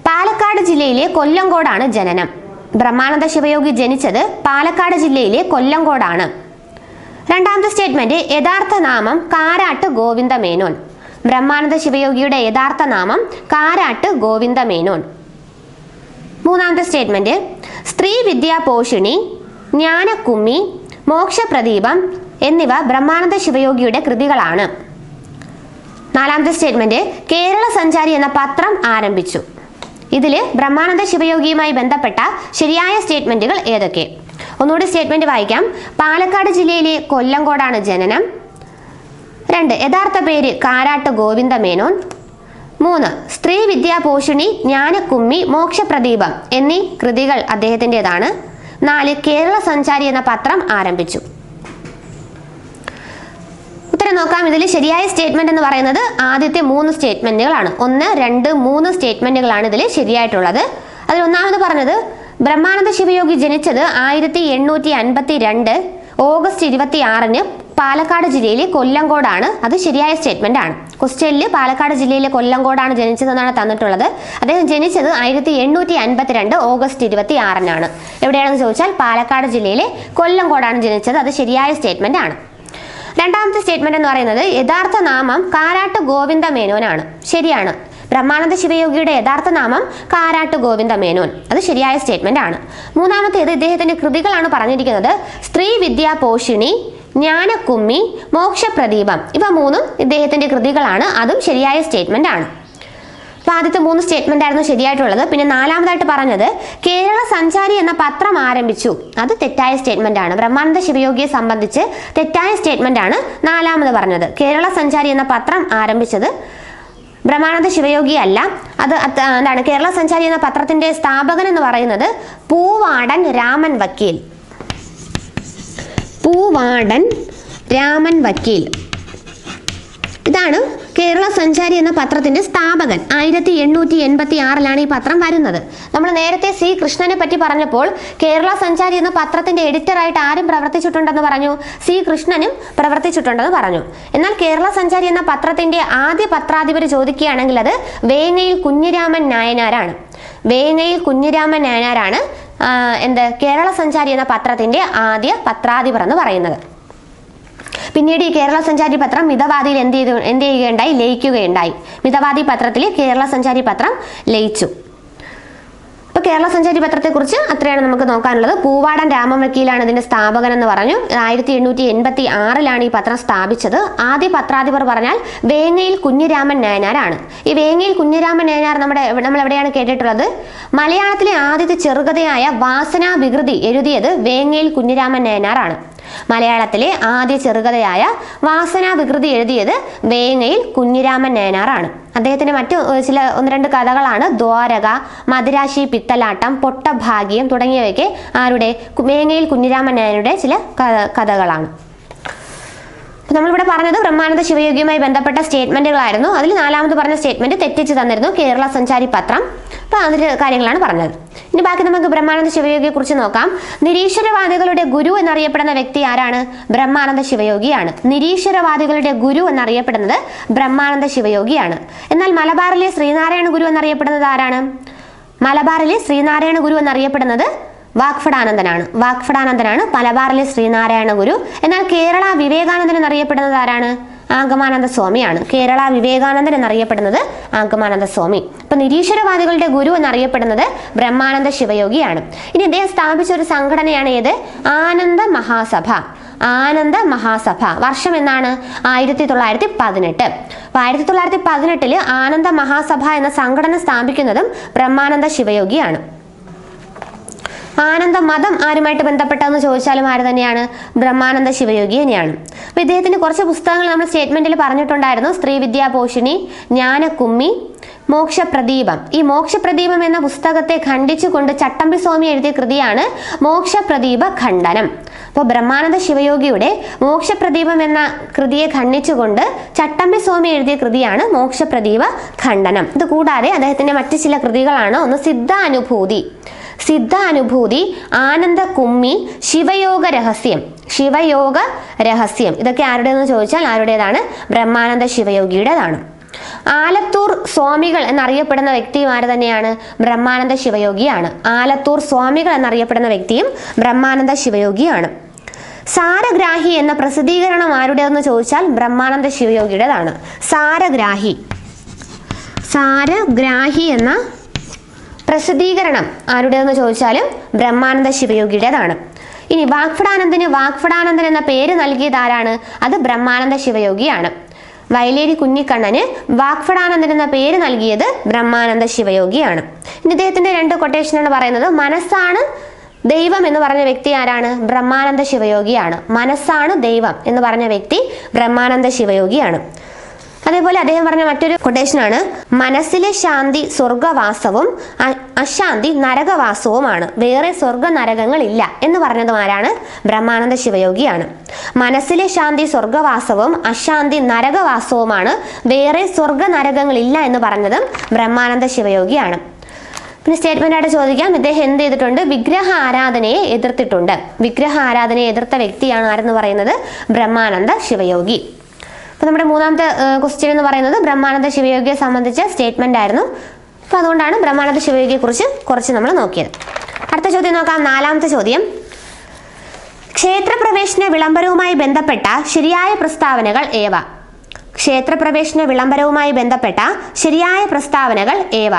പാലക്കാട് ജില്ലയിലെ കൊല്ലങ്കോടാണ് ജനനം. ബ്രഹ്മാനന്ദ ശിവയോഗി ജനിച്ചത് പാലക്കാട് ജില്ലയിലെ കൊല്ലങ്കോടാണ്. രണ്ടാമത്തെ സ്റ്റേറ്റ്മെന്റ്, യഥാർത്ഥ നാമം കാരാട്ട് ഗോവിന്ദ മേനോൻ. ബ്രഹ്മാനന്ദ ശിവയോഗിയുടെ യഥാർത്ഥ നാമം കാരാട്ട് ഗോവിന്ദ മേനോൻ. മൂന്നാമത്തെ സ്റ്റേറ്റ്മെന്റ്, സ്ത്രീ വിദ്യാപോഷിണി, ജ്ഞാനക്കുമ്മി, മോക്ഷപ്രദീപം എന്നിവ ബ്രഹ്മാനന്ദ ശിവയോഗിയുടെ കൃതികളാണ്. നാലാമത്തെ സ്റ്റേറ്റ്മെന്റ്, കേരള സഞ്ചാരി എന്ന പത്രം ആരംഭിച്ചു. ഇതില് ബ്രഹ്മാനന്ദ ശിവയോഗിയുമായി ബന്ധപ്പെട്ട ശരിയായ സ്റ്റേറ്റ്മെന്റുകൾ ഏതൊക്കെ? ഒന്നുകൂടി സ്റ്റേറ്റ്മെന്റ് വായിക്കാം. പാലക്കാട് ജില്ലയിലെ കൊല്ലങ്കോടാണ് ജനനം. 2, യഥാർത്ഥ പേര് കാരാട്ട് ഗോവിന്ദ മേനോൻ. 3, സ്ത്രീ വിദ്യാപോഷിണി, ജ്ഞാനക്കുമ്മി, മോക്ഷപ്രദീപം എന്നീ കൃതികൾ അദ്ദേഹത്തിൻ്റെതാണ്. 4, കേരള സഞ്ചാരി എന്ന പത്രം ആരംഭിച്ചു. ഉത്തരം നോക്കാം. ഇതിൽ ശരിയായ സ്റ്റേറ്റ്മെന്റ് എന്ന് പറയുന്നത് ആദ്യത്തെ 3 സ്റ്റേറ്റ്മെന്റുകളാണ്. 1, 2, 3 സ്റ്റേറ്റ്മെന്റുകളാണ് ഇതിൽ ശരിയായിട്ടുള്ളത്. അതിൽ ഒന്നാമത് പറഞ്ഞത് ബ്രഹ്മാനന്ദ ശിവയോഗി ജനിച്ചത് 1852 ഓഗസ്റ്റ് 26-ന് പാലക്കാട് ജില്ലയിലെ കൊല്ലങ്കോടാണ്. അത് ശരിയായ സ്റ്റേറ്റ്മെന്റ് ആണ്. ക്വസ്റ്റ്യനിൽ പാലക്കാട് ജില്ലയിലെ കൊല്ലങ്കോടാണ് ജനിച്ചതെന്നാണ് തന്നിട്ടുള്ളത്. അദ്ദേഹം ജനിച്ചത് 1852 ഓഗസ്റ്റ് 26-നാണ്. എവിടെയാണെന്ന് ചോദിച്ചാൽ പാലക്കാട് ജില്ലയിലെ കൊല്ലങ്കോടാണ് ജനിച്ചത്. അത് ശരിയായ സ്റ്റേറ്റ്മെന്റ് ആണ്. രണ്ടാമത്തെ സ്റ്റേറ്റ്മെന്റ് എന്ന് പറയുന്നത് യഥാർത്ഥ നാമം കാരാട്ട് ഗോവിന്ദ മേനോനാണ്. ശരിയാണ്. ബ്രഹ്മാനന്ദ ശിവയോഗിയുടെ യഥാർത്ഥ നാമം കാരാട്ട് ഗോവിന്ദ മേനോൻ. അത് ശരിയായ സ്റ്റേറ്റ്മെന്റ് ആണ്. മൂന്നാമത്തേത് ഇദ്ദേഹത്തിന്റെ കൃതികളാണ് പറഞ്ഞിരിക്കുന്നത്. സ്ത്രീ വിദ്യാപോഷിണി, ജ്ഞാനക്കുമ്മി, മോക്ഷപ്രദീപം ഇവ 3 ഇദ്ദേഹത്തിന്റെ കൃതികളാണ്. അതും ശരിയായ സ്റ്റേറ്റ്മെന്റ് ആണ്. അപ്പോൾ ആദ്യത്തെ 3 സ്റ്റേറ്റ്മെന്റ് ആയിരുന്നു ശരിയായിട്ടുള്ളത്. പിന്നെ നാലാമതായിട്ട് പറഞ്ഞത് കേരള സഞ്ചാരി എന്ന പത്രം ആരംഭിച്ചു. അത് തെറ്റായ സ്റ്റേറ്റ്മെന്റ് ആണ്. ബ്രഹ്മാനന്ദ ശിവയോഗിയെ സംബന്ധിച്ച് തെറ്റായ സ്റ്റേറ്റ്മെന്റ് ആണ് നാലാമത് പറഞ്ഞത്. കേരള സഞ്ചാരി എന്ന പത്രം ആരംഭിച്ചത് ബ്രഹ്മാനന്ദ ശിവയോഗി അല്ല. അത് എന്താണ്? കേരള സഞ്ചാരി എന്ന പത്രത്തിന്റെ സ്ഥാപകൻ എന്ന് പറയുന്നത് പൂവാടൻ രാമൻ വക്കീൽ. പൂവാടൻ രാമൻ വക്കീൽ ഇതാണ് കേരള സഞ്ചാരി എന്ന പത്രത്തിന്റെ സ്ഥാപകൻ. 1886-ലാണ് ഈ പത്രം വരുന്നത്. നമ്മൾ നേരത്തെ C കൃഷ്ണനെ പറ്റി പറഞ്ഞപ്പോൾ കേരള സഞ്ചാരി എന്ന പത്രത്തിന്റെ എഡിറ്ററായിട്ട് ആരും പ്രവർത്തിച്ചിട്ടുണ്ടെന്ന് പറഞ്ഞു? C കൃഷ്ണനും പ്രവർത്തിച്ചിട്ടുണ്ടെന്ന് പറഞ്ഞു. എന്നാൽ കേരള സഞ്ചാരി എന്ന പത്രത്തിന്റെ ആദ്യ പത്രാധിപർ ചോദിക്കുകയാണെങ്കിൽ അത് വേങ്ങയിൽ കുഞ്ഞിരാമൻ നായനാരാണ്. വേങ്ങയിൽ കുഞ്ഞിരാമൻ നായനാരാണ് കേരള സഞ്ചാരി എന്ന പത്രത്തിന്റെ ആദ്യ പത്രാധിപർ എന്ന് പറയുന്നത്. പിന്നീട് ഈ കേരള സഞ്ചാരി പത്രം മിതവാദിയിൽ എന്ത് ചെയ്യുകയുണ്ടായി? ലയിക്കുകയുണ്ടായി. മിതവാദി പത്രത്തിൽ കേരള സഞ്ചാരി പത്രം ലയിച്ചു. അപ്പോൾ കേരള സഞ്ചാരി പത്രത്തെക്കുറിച്ച് അത്രയാണ് നമുക്ക് നോക്കാനുള്ളത്. പൂവാടൻ രാമൻ വക്കീലാണ് ഇതിന്റെ സ്ഥാപകൻ എന്ന് പറഞ്ഞു. 1886-ലാണ് ഈ പത്രം സ്ഥാപിച്ചത്. ആദ്യ പത്രാധിപർ പറഞ്ഞാൽ വേങ്ങയിൽ കുഞ്ഞിരാമൻ നായനാരാണ്. ഈ വേങ്ങയിൽ കുഞ്ഞിരാമൻ നായനാർ നമ്മൾ എവിടെയാണ് കേട്ടിട്ടുള്ളത്? മലയാളത്തിലെ ആദ്യത്തെ ചെറുകഥയായ വാസനാ വികൃതി എഴുതിയത് വേങ്ങയിൽ കുഞ്ഞിരാമൻ നായനാറാണ്. മലയാളത്തിലെ ആദ്യ ചെറുകഥയായ വാസനാ വികൃതി എഴുതിയത് വേങ്ങയിൽ കുഞ്ഞിരാമൻ നായനാറാണ്. അദ്ദേഹത്തിന്റെ മറ്റു ചില 1-2 കഥകളാണ് ദ്വാരക, മദിരാശി പിത്തലാട്ടം, പൊട്ടഭാഗ്യം തുടങ്ങിയവയൊക്കെ ആരുടെ? വേങ്ങയിൽ കുഞ്ഞിരാമൻ നായരുടെ ചില കഥകളാണ്. നമ്മളിവിടെ പറഞ്ഞത് ബ്രഹ്മാനന്ദ ശിവയോഗിയുമായി ബന്ധപ്പെട്ട സ്റ്റേറ്റ്മെന്റുകളായിരുന്നു. അതിൽ നാലാമത് പറഞ്ഞ സ്റ്റേറ്റ്മെന്റ് തെറ്റിച്ച് തന്നിരുന്നു, കേരള സഞ്ചാരി പത്രം. അപ്പോൾ അതിന്റെ കാര്യങ്ങളാണ് പറഞ്ഞത്. ഇനി ബാക്കി നമുക്ക് ബ്രഹ്മാനന്ദ ശിവയോഗിയെ കുറിച്ച് നോക്കാം. നിരീശ്വരവാദികളുടെ ഗുരു എന്നറിയപ്പെടുന്ന വ്യക്തി ആരാണ്? ബ്രഹ്മാനന്ദ ശിവയോഗിയാണ്. നിരീശ്വരവാദികളുടെ ഗുരു എന്നറിയപ്പെടുന്നത് ബ്രഹ്മാനന്ദ ശിവയോഗിയാണ്. എന്നാൽ മലബാറിലെ ശ്രീനാരായണ ഗുരു എന്നറിയപ്പെടുന്നത് ആരാണ്? മലബാറിലെ ശ്രീനാരായണ ഗുരു എന്നറിയപ്പെടുന്നത് വാഗ്ഭടാനന്ദനാണ്. വാഗ്ഭടാനന്ദനാണ് മലബാറിലെ ശ്രീനാരായണ ഗുരു. എന്നാൽ കേരള വിവേകാനന്ദൻ എന്നറിയപ്പെടുന്നത് ആരാണ്? ആഗമാനന്ദ സ്വാമിയാണ്. കേരള വിവേകാനന്ദൻ എന്നറിയപ്പെടുന്നത് ആഗമാനന്ദ സ്വാമി. അപ്പൊ നിരീശ്വരവാദികളുടെ ഗുരു എന്നറിയപ്പെടുന്നത് ബ്രഹ്മാനന്ദ ശിവയോഗിയാണ്. ഇനി അദ്ദേഹം സ്ഥാപിച്ച ഒരു സംഘടനയാണ് ഏത്? ആനന്ദ മഹാസഭ. ആനന്ദ മഹാസഭ. വർഷം എന്നാണ്? 1918. അപ്പൊ 1918 ആനന്ദ മഹാസഭ എന്ന സംഘടന സ്ഥാപിക്കുന്നതും ബ്രഹ്മാനന്ദ ശിവയോഗിയാണ്. ആനന്ദ മതം ആരുമായിട്ട് ബന്ധപ്പെട്ടതെന്ന് ചോദിച്ചാലും ആര് തന്നെയാണ്? ബ്രഹ്മാനന്ദ ശിവയോഗി തന്നെയാണ്. അപ്പൊ ഇദ്ദേഹത്തിന്റെ കുറച്ച് പുസ്തകങ്ങൾ നമ്മൾ സ്റ്റേറ്റ്മെന്റിൽ പറഞ്ഞിട്ടുണ്ടായിരുന്നു. സ്ത്രീവിദ്യാപോഷിണി, ജ്ഞാനകുമ്മി, മോക്ഷപ്രദീപം. ഈ മോക്ഷപ്രദീപം എന്ന പുസ്തകത്തെ ഖണ്ഡിച്ചുകൊണ്ട് ചട്ടമ്പി സ്വാമി എഴുതിയ കൃതിയാണ് മോക്ഷപ്രദീപ ഖണ്ഡനം. അപ്പോൾ ബ്രഹ്മാനന്ദ ശിവയോഗിയുടെ മോക്ഷപ്രദീപം എന്ന കൃതിയെ ഖണ്ഡിച്ചുകൊണ്ട് ചട്ടമ്പി സ്വാമി എഴുതിയ കൃതിയാണ് മോക്ഷപ്രദീപ ഖണ്ഡനം. ഇത് കൂടാതെ അദ്ദേഹത്തിന്റെ മറ്റു ചില കൃതികളാണ്. ഒന്ന് സിദ്ധാനുഭൂതി, സിദ്ധാനുഭൂതി, ആനന്ദ കുമ്മി, ശിവയോഗ രഹസ്യം. ശിവയോഗ രഹസ്യം ഇതൊക്കെ ആരുടേതെന്ന് ചോദിച്ചാൽ ആരുടേതാണ്? ബ്രഹ്മാനന്ദ ശിവയോഗിയുടേതാണ്. ആലത്തൂർ സ്വാമികൾ എന്നറിയപ്പെടുന്ന വ്യക്തിയും ആര് തന്നെയാണ്? ബ്രഹ്മാനന്ദ ശിവയോഗിയാണ്. ആലത്തൂർ സ്വാമികൾ എന്നറിയപ്പെടുന്ന വ്യക്തിയും ബ്രഹ്മാനന്ദ ശിവയോഗിയാണ്. സാരഗ്രാഹി എന്ന പ്രസിദ്ധീകരണം ആരുടേതെന്ന് ചോദിച്ചാൽ ബ്രഹ്മാനന്ദ ശിവയോഗിയുടേതാണ്. സാരഗ്രാഹി, സാരഗ്രാഹി എന്ന പ്രസിദ്ധീകരണം ആരുടേതെന്ന് ചോദിച്ചാലും ബ്രഹ്മാനന്ദ ശിവയോഗിയുടേതാണ്. ഇനി വാഗ്ഭടാനന്ദൻ എന്ന പേര് നൽകിയത് ആരാണ്? അത് ബ്രഹ്മാനന്ദ ശിവയോഗിയാണ്. വയലേരി കുഞ്ഞിക്കണ്ണന് വാഗ്ഭടാനന്ദൻ എന്ന പേര് നൽകിയത് ബ്രഹ്മാനന്ദ ശിവയോഗിയാണ്. ഇനി ഇദ്ദേഹത്തിന്റെ 2 കൊട്ടേഷനാണ് പറയുന്നത്. മനസ്സാണ് ദൈവം എന്ന് പറഞ്ഞ വ്യക്തി ആരാണ്? ബ്രഹ്മാനന്ദ ശിവയോഗിയാണ്. മനസ്സാണ് ദൈവം എന്ന് പറഞ്ഞ വ്യക്തി ബ്രഹ്മാനന്ദ ശിവയോഗിയാണ്. അതേപോലെ അദ്ദേഹം പറഞ്ഞ മറ്റൊരു കൊട്ടേഷനാണ്, മനസ്സിലെ ശാന്തി സ്വർഗവാസവും അശാന്തി നരകവാസവുമാണ്, വേറെ സ്വർഗ നരകങ്ങളില്ല എന്ന് പറഞ്ഞതും ആരാണ്? ബ്രഹ്മാനന്ദ ശിവയോഗിയാണ്. മനസ്സിലെ ശാന്തി സ്വർഗവാസവും അശാന്തി നരകവാസവുമാണ്, വേറെ സ്വർഗ നരകങ്ങളില്ല എന്ന് പറഞ്ഞതും ബ്രഹ്മാനന്ദ ശിവയോഗിയാണ്. പിന്നെ സ്റ്റേറ്റ്മെന്റ് ആയിട്ട് ചോദിക്കാം, ഇദ്ദേഹം എന്ത് ചെയ്തിട്ടുണ്ട്? വിഗ്രഹ ആരാധനയെ എതിർത്തിട്ടുണ്ട്. വിഗ്രഹ ആരാധനയെ എതിർത്ത വ്യക്തിയാണ് ആരെന്ന് പറയുന്നത്? ബ്രഹ്മാനന്ദ ശിവയോഗി. അപ്പോൾ നമ്മുടെ മൂന്നാമത്തെ ക്വസ്റ്റ്യൻ എന്ന് പറയുന്നത് ബ്രഹ്മാനന്ദ ശിവയോഗിയെ സംബന്ധിച്ച സ്റ്റേറ്റ്മെന്റ് ആയിരുന്നു. അപ്പോൾ അതുകൊണ്ടാണ് ബ്രഹ്മാനന്ദ ശിവയോഗിയെ കുറിച്ച് കുറച്ച് നമ്മൾ നോക്കിയത്. അടുത്ത ചോദ്യം നോക്കാം. 4ാമത്തെ ചോദ്യം, ക്ഷേത്രപ്രവേശന വിളംബരവുമായി ബന്ധപ്പെട്ട ശരിയായ പ്രസ്താവനകൾ ഏവ? ക്ഷേത്രപ്രവേശന വിളംബരവുമായി ബന്ധപ്പെട്ട ശരിയായ പ്രസ്താവനകൾ ഏവ?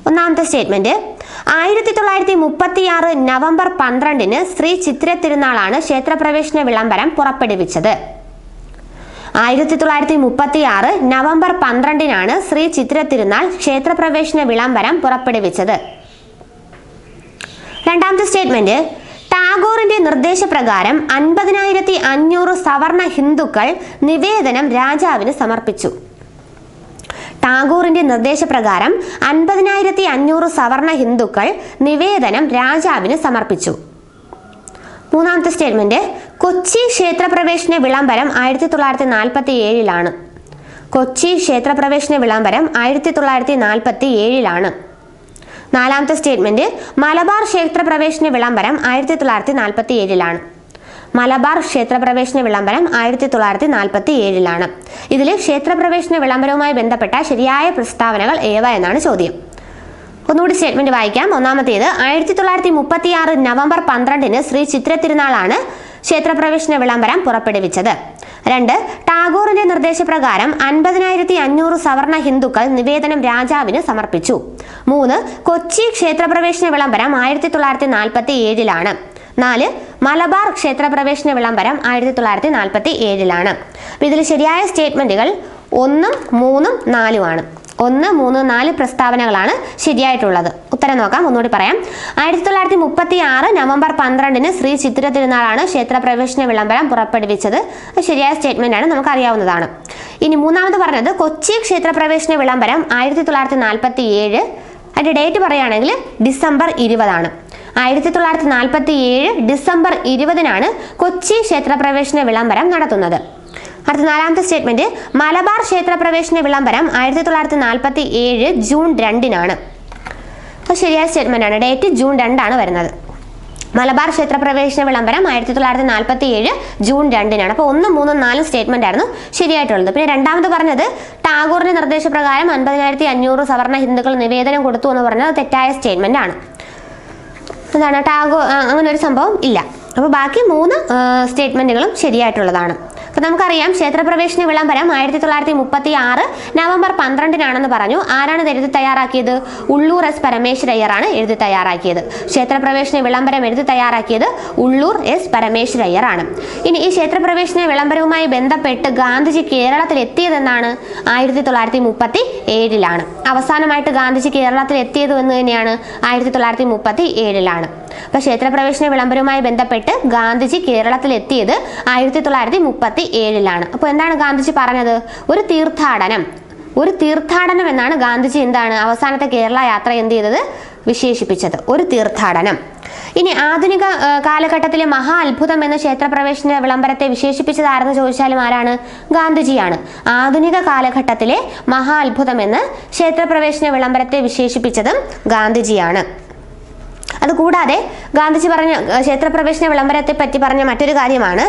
ഒന്നാമത്തെ സ്റ്റേറ്റ്മെന്റ്, 1936 നവംബർ 12 ശ്രീ ചിത്ര തിരുനാളാണ് ക്ഷേത്രപ്രവേശന വിളംബരം പുറപ്പെടുവിച്ചത്. 1936 നവംബർ 12 ശ്രീ ചിത്ര തിരുനാൾ ക്ഷേത്രപ്രവേശന വിളംബരം പുറപ്പെടുവിച്ചത്. രണ്ടാമത്തെ സ്റ്റേറ്റ്മെന്റ്, ടാഗോറിന്റെ നിർദ്ദേശപ്രകാരം 50,500 സവർണ ഹിന്ദുക്കൾ നിവേദനം രാജാവിന് സമർപ്പിച്ചു. ടാഗോറിന്റെ നിർദ്ദേശപ്രകാരം 50,500 സവർണ ഹിന്ദുക്കൾ നിവേദനം രാജാവിന് സമർപ്പിച്ചു. മൂന്നാമത്തെ സ്റ്റേറ്റ്മെന്റ്, കൊച്ചി ക്ഷേത്രപ്രവേശന വിളംബരം 1947 കൊച്ചി ക്ഷേത്രപ്രവേശന വിളംബരം 1947. നാലാമത്തെ സ്റ്റേറ്റ്മെന്റ്, മലബാർ ക്ഷേത്രപ്രവേശന വിളംബരം 1947. മലബാർ ക്ഷേത്രപ്രവേശന വിളംബരം 1947. ഇതിൽ ക്ഷേത്രപ്രവേശന വിളംബരവുമായി ബന്ധപ്പെട്ട ശരിയായ പ്രസ്താവനകൾ ഏവ എന്നാണ് ചോദ്യം. ഒന്നുകൂടി സ്റ്റേറ്റ്മെന്റ് വായിക്കാം. ഒന്നാമത്തേത്, 1936 നവംബർ 12 ശ്രീ ചിത്ര തിരുനാളാണ് ക്ഷേത്രപ്രവേശന വിളംബരം പുറപ്പെടുവിച്ചത്. 2, ടാഗോറിന്റെ നിർദ്ദേശപ്രകാരം 50,500 സവർണ ഹിന്ദുക്കൾ നിവേദനം രാജാവിന് സമർപ്പിച്ചു. 3, കൊച്ചി ക്ഷേത്രപ്രവേശന വിളംബരം 1947. 4, മലബാർ ക്ഷേത്രപ്രവേശന വിളംബരം 1947. ഇതിൽ ശരിയായ സ്റ്റേറ്റ്മെന്റുകൾ 1, 3, 4 ആണ്. 1, 3, 4 പ്രസ്താവനകളാണ് ശരിയായിട്ടുള്ളത്. ഉത്തരം നോക്കാം, ഒന്നുകൂടി പറയാം. 1936 നവംബർ 12 ശ്രീ ചിത്ര തിരുനാളാണ് ക്ഷേത്രപ്രവേശന വിളംബരം പുറപ്പെടുവിച്ചത്. ശരിയായ സ്റ്റേറ്റ്മെന്റ് ആണ്, നമുക്ക് അറിയാവുന്നതാണ്. ഇനി മൂന്നാമത് പറഞ്ഞത് കൊച്ചി ക്ഷേത്രപ്രവേശന വിളംബരം 1947. അതിന്റെ ഡേറ്റ് പറയുകയാണെങ്കിൽ ഡിസംബർ 20. 1947 ഡിസംബർ 20-നാണ് കൊച്ചി ക്ഷേത്രപ്രവേശന വിളംബരം നടത്തുന്നത്. അടുത്ത 4ാമത്തെ സ്റ്റേറ്റ്മെന്റ്, മലബാർ ക്ഷേത്രപ്രവേശന വിളംബരം 1947 ജൂൺ 2-നാണ്. അപ്പോൾ ശരിയായ സ്റ്റേറ്റ്മെന്റ് ആണ്. ഡേറ്റ് ജൂൺ 2 വരുന്നത്. മലബാർ ക്ഷേത്രപ്രവേശന വിളംബരം 1947 ജൂൺ 2-നാണ്. അപ്പോൾ 1, 3, 4 സ്റ്റേറ്റ്മെന്റ് ആയിരുന്നു ശരിയായിട്ടുള്ളത്. പിന്നെ രണ്ടാമത് പറഞ്ഞത് ടാഗോറിന്റെ നിർദ്ദേശപ്രകാരം 50,500 സവർണ ഹിന്ദുക്കൾ നിവേദനം കൊടുത്തു എന്ന് പറഞ്ഞത് തെറ്റായ സ്റ്റേറ്റ്മെന്റ് ആണ്. എന്താണ് ടാഗോർ അങ്ങനെ ഒരു സംഭവം ഇല്ല. അപ്പോൾ ബാക്കി 3 സ്റ്റേറ്റ്മെന്റുകളും ശരിയായിട്ടുള്ളതാണ്. അപ്പോൾ നമുക്കറിയാം ക്ഷേത്രപ്രവേശന വിളംബരം 1936 നവംബർ 12-നാണെന്ന് പറഞ്ഞു. ആരാണ് ഇത് എഴുതി തയ്യാറാക്കിയത്? ഉള്ളൂർ എസ് പരമേശ്വരയ്യറാണ് എഴുതി തയ്യാറാക്കിയത്. ക്ഷേത്രപ്രവേശന വിളംബരം എഴുതി തയ്യാറാക്കിയത് ഉള്ളൂർ എസ് പരമേശ്വരയ്യറാണ്. ഇനി ഈ ക്ഷേത്രപ്രവേശന വിളംബരവുമായി ബന്ധപ്പെട്ട് ഗാന്ധിജി കേരളത്തിൽ എത്തിയതെന്നാണ്? 1937-ലാണ്. അവസാനമായിട്ട് ഗാന്ധിജി കേരളത്തിൽ എത്തിയത് എന്ന് തന്നെയാണ് 1937-ലാണ്. അപ്പോൾ ക്ഷേത്രപ്രവേശന വിളംബരവുമായി ബന്ധപ്പെട്ട് ഗാന്ധിജി കേരളത്തിൽ എത്തിയത് 1937-ലാണ്. അപ്പോൾ എന്താണ് ഗാന്ധിജി പറഞ്ഞത്? ഒരു തീർത്ഥാടനം എന്നാണ് ഗാന്ധിജി എന്താണ് അവസാനത്തെ കേരള യാത്ര എന്ത് ചെയ്തത്? വിശേഷിപ്പിച്ചത് ഒരു തീർത്ഥാടനം. ഇനി ആധുനിക കാലഘട്ടത്തിലെ മഹാ അത്ഭുതം എന്ന ക്ഷേത്രപ്രവേശന വിളംബരത്തെ വിശേഷിപ്പിച്ചത് ആരെന്ന് ചോദിച്ചാലും ആരാണ്? ഗാന്ധിജിയാണ്. ആധുനിക കാലഘട്ടത്തിലെ മഹാ അത്ഭുതം എന്ന് ക്ഷേത്രപ്രവേശന വിളംബരത്തെ വിശേഷിപ്പിച്ചതും ഗാന്ധിജിയാണ്. അതുകൂടാതെ ഗാന്ധിജി പറഞ്ഞ ക്ഷേത്രപ്രവേശന വിളംബരത്തെ പറ്റി പറഞ്ഞ മറ്റൊരു കാര്യമാണ്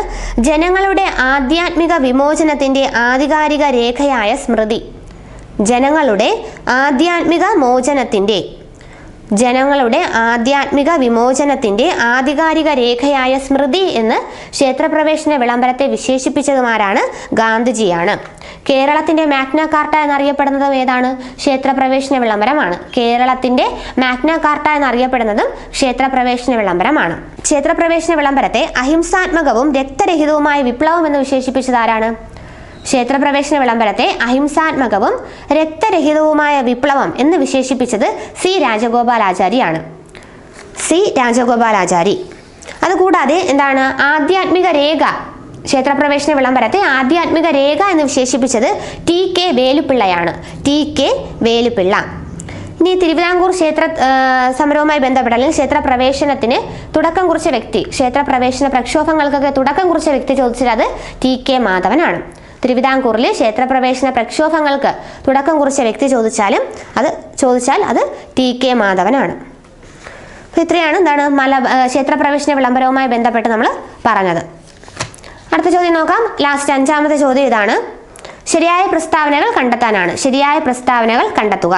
ജനങ്ങളുടെ ആധ്യാത്മിക വിമോചനത്തിന്റെ ആധികാരിക രേഖയായ സ്മൃതി. ജനങ്ങളുടെ ആധ്യാത്മിക വിമോചനത്തിന്റെ ആധികാരിക രേഖയായ സ്മൃതി എന്ന് ക്ഷേത്രപ്രവേശന വിളംബരത്തെ വിശേഷിപ്പിച്ചതുമാരാണ്? ഗാന്ധിജിയാണ്. കേരളത്തിന്റെ മാഗ്ന കാർട്ട എന്നറിയപ്പെടുന്നതും ഏതാണ്? ക്ഷേത്രപ്രവേശന വിളംബരമാണ്. കേരളത്തിന്റെ മാഗ്ന കാർട്ട എന്നറിയപ്പെടുന്നതും ക്ഷേത്രപ്രവേശന വിളംബരമാണ്. ക്ഷേത്രപ്രവേശന വിളംബരത്തെ അഹിംസാത്മകവും രക്തരഹിതവുമായ വിപ്ലവം എന്ന് വിശേഷിപ്പിച്ചത് ആരാണ്? ക്ഷേത്രപ്രവേശന വിളംബരത്തെ അഹിംസാത്മകവും രക്തരഹിതവുമായ വിപ്ലവം എന്ന് വിശേഷിപ്പിച്ചത് സി രാജഗോപാലാചാരിയാണ്. അതുകൂടാതെ എന്താണ് ആധ്യാത്മിക രേഖ? ക്ഷേത്രപ്രവേശന വിളംബരത്തെ ആധ്യാത്മിക രേഖ എന്ന് വിശേഷിപ്പിച്ചത് TK വേലുപ്പിള്ളയാണ്. TK വേലുപ്പിള്ള. ഇനി തിരുവിതാംകൂർ ക്ഷേത്ര സമരവുമായി ബന്ധപ്പെട്ട അല്ലെങ്കിൽ ക്ഷേത്രപ്രവേശനത്തിന് തുടക്കം കുറിച്ച വ്യക്തി, ക്ഷേത്രപ്രവേശന പ്രക്ഷോഭങ്ങൾക്കൊക്കെ തുടക്കം കുറിച്ച വ്യക്തി ചോദിച്ചാൽ അത് TK മാധവനാണ്. തിരുവിതാംകൂറിലെ ക്ഷേത്രപ്രവേശന പ്രക്ഷോഭങ്ങൾക്ക് തുടക്കം കുറിച്ച വ്യക്തി ചോദിച്ചാൽ അത് TK മാധവനാണ്. അപ്പോൾ ഇത്രയാണ് എന്താണ് ക്ഷേത്രപ്രവേശന വിളംബരവുമായി ബന്ധപ്പെട്ട് നമ്മൾ പറഞ്ഞത്. അടുത്ത ചോദ്യം നോക്കാം. ലാസ്റ്റ് 5ാമത്തെ ചോദ്യം ഇതാണ്. ശരിയായ പ്രസ്താവനകൾ കണ്ടെത്താനാണ്. ശരിയായ പ്രസ്താവനകൾ കണ്ടെത്തുക.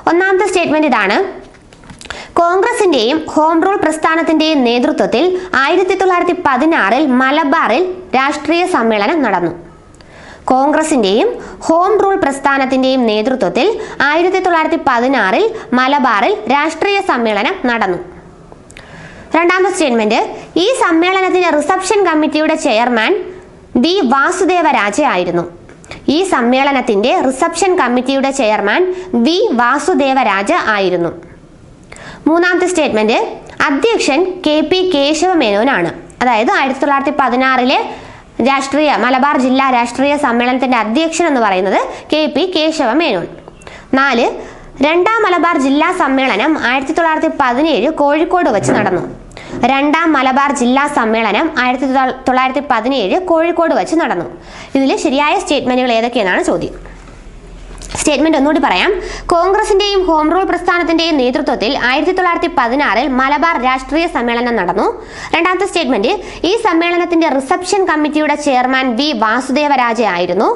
1ാമത്തെ സ്റ്റേറ്റ്മെന്റ് ഇതാണ്. കോൺഗ്രസിന്റെയും ഹോം റൂൾ പ്രസ്ഥാനത്തിന്റെയും നേതൃത്വത്തിൽ 1916 മലബാറിൽ രാഷ്ട്രീയ സമ്മേളനം നടന്നു. കോൺഗ്രസിന്റെയും ഹോം റൂൾ പ്രസ്ഥാനത്തിന്റെയും നേതൃത്വത്തിൽ 1916 മലബാറിൽ രാഷ്ട്രീയ സമ്മേളനം നടന്നു. 2ാമത്തെ സ്റ്റേറ്റ്മെന്റ്, ഈ സമ്മേളനത്തിന്റെ റിസപ്ഷൻ കമ്മിറ്റിയുടെ ചെയർമാൻ വി വാസുദേവരാജ ആയിരുന്നു. ഈ സമ്മേളനത്തിന്റെ റിസപ്ഷൻ കമ്മിറ്റിയുടെ ചെയർമാൻ വി വാസുദേവരാജ ആയിരുന്നു. 3ാമത്തെ സ്റ്റേറ്റ്മെന്റ്, അധ്യക്ഷൻ KP കേശവമേനോനാണ്. അതായത് 1916 മലബാർ ജില്ലാ രാഷ്ട്രീയ സമ്മേളനത്തിന്റെ അധ്യക്ഷൻ എന്ന് പറയുന്നത് KP കേശവമേനോൻ. 4, 2ാം മലബാർ ജില്ലാ സമ്മേളനം 1917 കോഴിക്കോട് വെച്ച് നടന്നു. 2ാം മലബാർ ജില്ലാ സമ്മേളനം 1917 കോഴിക്കോട് വെച്ച് നടന്നു. ഇതിൽ ശരിയായ സ്റ്റേറ്റ്മെന്റുകൾ ഏതൊക്കെയെന്നാണ് ചോദ്യം. സ്റ്റേറ്റ്മെന്റ് ഒന്നുകൂടി പറയാം. കോൺഗ്രസിന്റെയും ഹോം റൂൾ പ്രസ്ഥാനത്തിന്റെയും നേതൃത്വത്തിൽ 1916 മലബാർ രാഷ്ട്രീയ സമ്മേളനം നടന്നു. 2ാമത്തെ സ്റ്റേറ്റ്മെന്റ്, ഈ സമ്മേളനത്തിന്റെ റിസപ്ഷൻ കമ്മിറ്റിയുടെ ചെയർമാൻ വി വാസുദേവരാജ ആയിരുന്നു.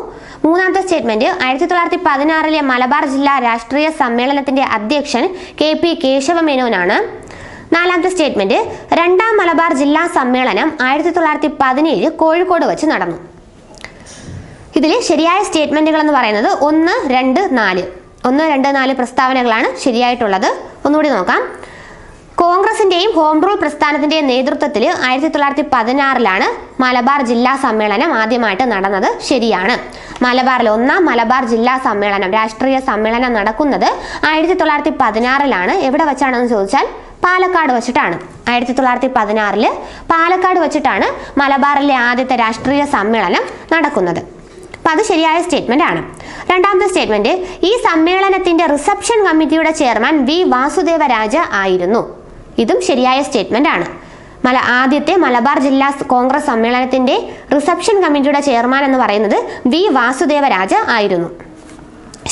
3ാമത്തെ സ്റ്റേറ്റ്മെന്റ്, 1916 മലബാർ ജില്ലാ രാഷ്ട്രീയ സമ്മേളനത്തിന്റെ അധ്യക്ഷൻ KP കേശവമേനോനാണ്. 4ാമത്തെ സ്റ്റേറ്റ്മെന്റ്, 2ാം മലബാർ ജില്ലാ സമ്മേളനം 1917 കോഴിക്കോട് വെച്ച് നടന്നു. ഇതിൽ ശരിയായ സ്റ്റേറ്റ്മെന്റുകൾ എന്ന് പറയുന്നത് 1, 2, 4 1, 2, 4 പ്രസ്താവനകളാണ് ശരിയായിട്ടുള്ളത്. ഒന്നുകൂടി നോക്കാം. കോൺഗ്രസിന്റെയും ഹോം റൂൾ പ്രസ്ഥാനത്തിന്റെയും നേതൃത്വത്തിൽ 1916 മലബാർ ജില്ലാ സമ്മേളനം ആദ്യമായിട്ട് നടന്നത്. ശരിയാണ്. മലബാറിൽ 1ാം മലബാർ ജില്ലാ സമ്മേളനം രാഷ്ട്രീയ സമ്മേളനം നടക്കുന്നത് 1916 എവിടെ വെച്ചാണെന്ന് ചോദിച്ചാൽ പാലക്കാട് വെച്ചിട്ടാണ്. 1916 പാലക്കാട് വെച്ചിട്ടാണ് മലബാറിലെ ആദ്യത്തെ രാഷ്ട്രീയ സമ്മേളനം നടക്കുന്നത്. അപ്പം അത് ശരിയായ സ്റ്റേറ്റ്മെന്റ് ആണ്. 2ാമത്തെ സ്റ്റേറ്റ്മെന്റ്, ഈ സമ്മേളനത്തിന്റെ റിസപ്ഷൻ കമ്മിറ്റിയുടെ ചെയർമാൻ വി വാസുദേവരാജ ആയിരുന്നു. ഈ ഇതും ശരിയായ സ്റ്റേറ്റ്മെന്റ് ആണ്. ആദ്യത്തെ മലബാർ ജില്ലാ കോൺഗ്രസ് സമ്മേളനത്തിന്റെ റിസപ്ഷൻ കമ്മിറ്റിയുടെ ചെയർമാൻ എന്ന് പറയുന്നത് വി വാസുദേവരാജ ആയിരുന്നു.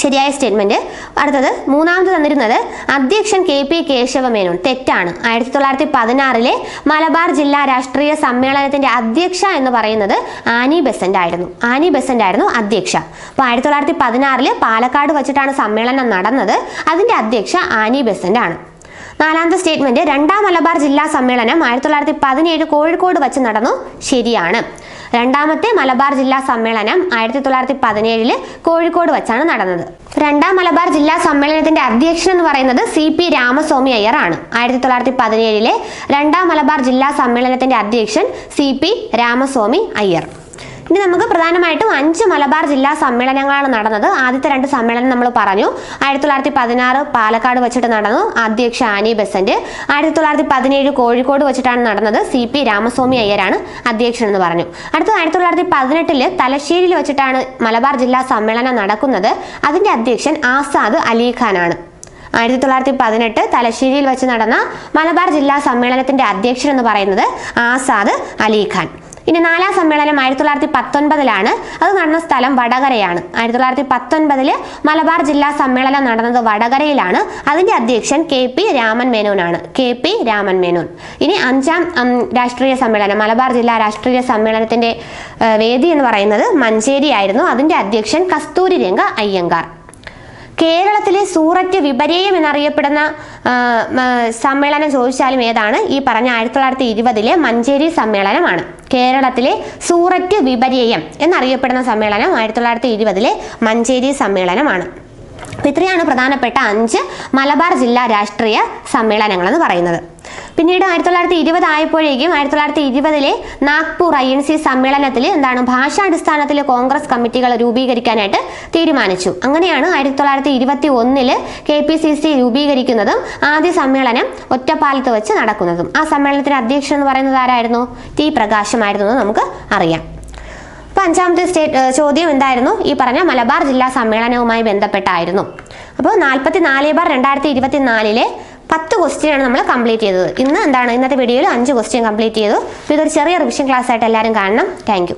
ശരിയായ സ്റ്റേറ്റ്മെന്റ്. അടുത്തത് മൂന്നാമത് തന്നിരുന്നത് അധ്യക്ഷൻ കെ.പി. കേശവമേനോൻ. തെറ്റാണ്. 1916 മലബാർ ജില്ലാ രാഷ്ട്രീയ സമ്മേളനത്തിന്റെ അധ്യക്ഷ എന്ന് പറയുന്നത് ആനി ബെസന്റ് ആയിരുന്നു. ആനി ബെസന്റ് ആയിരുന്നു അധ്യക്ഷ. അപ്പോൾ 1916 പാലക്കാട് വെച്ചിട്ടാണ് സമ്മേളനം നടന്നത്. അതിന്റെ അധ്യക്ഷ ആനി ബെസന്റ് ആണ്. നാലാമത്തെ സ്റ്റേറ്റ്മെന്റ് രണ്ടാം മലബാർ ജില്ലാ സമ്മേളനം 1917 കോഴിക്കോട് വെച്ച് നടന്നു. ശരിയാണ്. രണ്ടാമത്തെ മലബാർ ജില്ലാ സമ്മേളനം 1917 കോഴിക്കോട് വെച്ചാണ് നടന്നത്. രണ്ടാം മലബാർ ജില്ലാ സമ്മേളനത്തിന്റെ അധ്യക്ഷൻ എന്ന് പറയുന്നത് CP രാമസ്വാമി അയ്യർ ആണ്. 1917 രണ്ടാം മലബാർ ജില്ലാ സമ്മേളനത്തിന്റെ അധ്യക്ഷൻ CP രാമസ്വാമി അയ്യർ. ഇനി നമുക്ക് പ്രധാനമായിട്ടും 5 മലബാർ ജില്ലാ സമ്മേളനങ്ങളാണ് നടന്നത്. ആദ്യത്തെ 2 സമ്മേളനം നമ്മൾ പറഞ്ഞു. 1916 പാലക്കാട് വെച്ചിട്ട് നടന്നു, അധ്യക്ഷ ആനി ബെസന്റ്. 1917 കോഴിക്കോട് വെച്ചിട്ടാണ് നടന്നത്, CP രാമസ്വാമി അയ്യരാണ് അധ്യക്ഷൻ എന്ന് പറഞ്ഞു. അടുത്ത 1918 തലശ്ശേരിയിൽ വെച്ചിട്ടാണ് മലബാർ ജില്ലാ സമ്മേളനം നടക്കുന്നത്. അതിന്റെ അധ്യക്ഷൻ ആസാദ് അലിഖാനാണ്. 1918 തലശ്ശേരിയിൽ വെച്ച് നടന്ന മലബാർ ജില്ലാ സമ്മേളനത്തിന്റെ അധ്യക്ഷൻ എന്ന് പറയുന്നത് ആസാദ് അലിഖാൻ. ഇനി നാലാം സമ്മേളനം 1919 അത് നടന്ന സ്ഥലം വടകരയാണ്. 1919 മലബാർ ജില്ലാ സമ്മേളനം നടന്നത് വടകരയിലാണ്. അതിന്റെ അധ്യക്ഷൻ KP രാമൻ മേനോനാണ്. KP രാമൻ മേനോൻ. ഇനി 5ാം രാഷ്ട്രീയ സമ്മേളനം മലബാർ ജില്ലാ രാഷ്ട്രീയ സമ്മേളനത്തിന്റെ വേദി എന്ന് പറയുന്നത് മഞ്ചേരി ആയിരുന്നു. അതിന്റെ അധ്യക്ഷൻ കസ്തൂരിരംഗ അയ്യങ്കാർ. കേരളത്തിലെ സൂററ്റ് വിപര്യം എന്നറിയപ്പെടുന്ന സമ്മേളനം ചോദിച്ചാലും ഏതാണ്? ഈ പറഞ്ഞ 1920 മഞ്ചേരി സമ്മേളനമാണ്. കേരളത്തിലെ സൂററ്റ് വിപര്യം എന്നറിയപ്പെടുന്ന സമ്മേളനം 1920 മഞ്ചേരി സമ്മേളനമാണ്. അപ്പോൾ ഇത്രയാണ് പ്രധാനപ്പെട്ട 5 മലബാർ ജില്ലാ രാഷ്ട്രീയ സമ്മേളനങ്ങൾ എന്ന് പറയുന്നത്. പിന്നീട് 1920 ആയപ്പോഴേക്കും 1920 നാഗ്പൂർ INC സമ്മേളനത്തിൽ എന്താണ് ഭാഷാടിസ്ഥാനത്തിൽ കോൺഗ്രസ് കമ്മിറ്റികൾ രൂപീകരിക്കാനായിട്ട് തീരുമാനിച്ചു. അങ്ങനെയാണ് 1921 KPCC രൂപീകരിക്കുന്നതും ആദ്യ സമ്മേളനം ഒറ്റപ്പാലത്ത് വെച്ച് നടക്കുന്നതും. ആ സമ്മേളനത്തിന്റെ അധ്യക്ഷൻ എന്ന് പറയുന്നത് ആരായിരുന്നു? T പ്രകാശമായിരുന്നു എന്ന് നമുക്ക് അറിയാം. അപ്പോൾ 5ാമത്തെ ചോദ്യം എന്തായിരുന്നു? ഈ പറഞ്ഞ മലബാർ ജില്ലാ സമ്മേളനവുമായി ബന്ധപ്പെട്ടായിരുന്നു. അപ്പോൾ 44/2024 10 ക്വസ്റ്റ്യനാണ് നമ്മൾ കംപ്ലീറ്റ് ചെയ്തത്. ഇന്നത്തെ വീഡിയോയിൽ 5 ക്വസ്റ്റ്യൻ കംപ്ലീറ്റ് ചെയ്തു. ഇതൊരു ചെറിയ റിവിഷൻ ക്ലാസ് ആയിട്ട് എല്ലാവരും കാണണം. Thank you.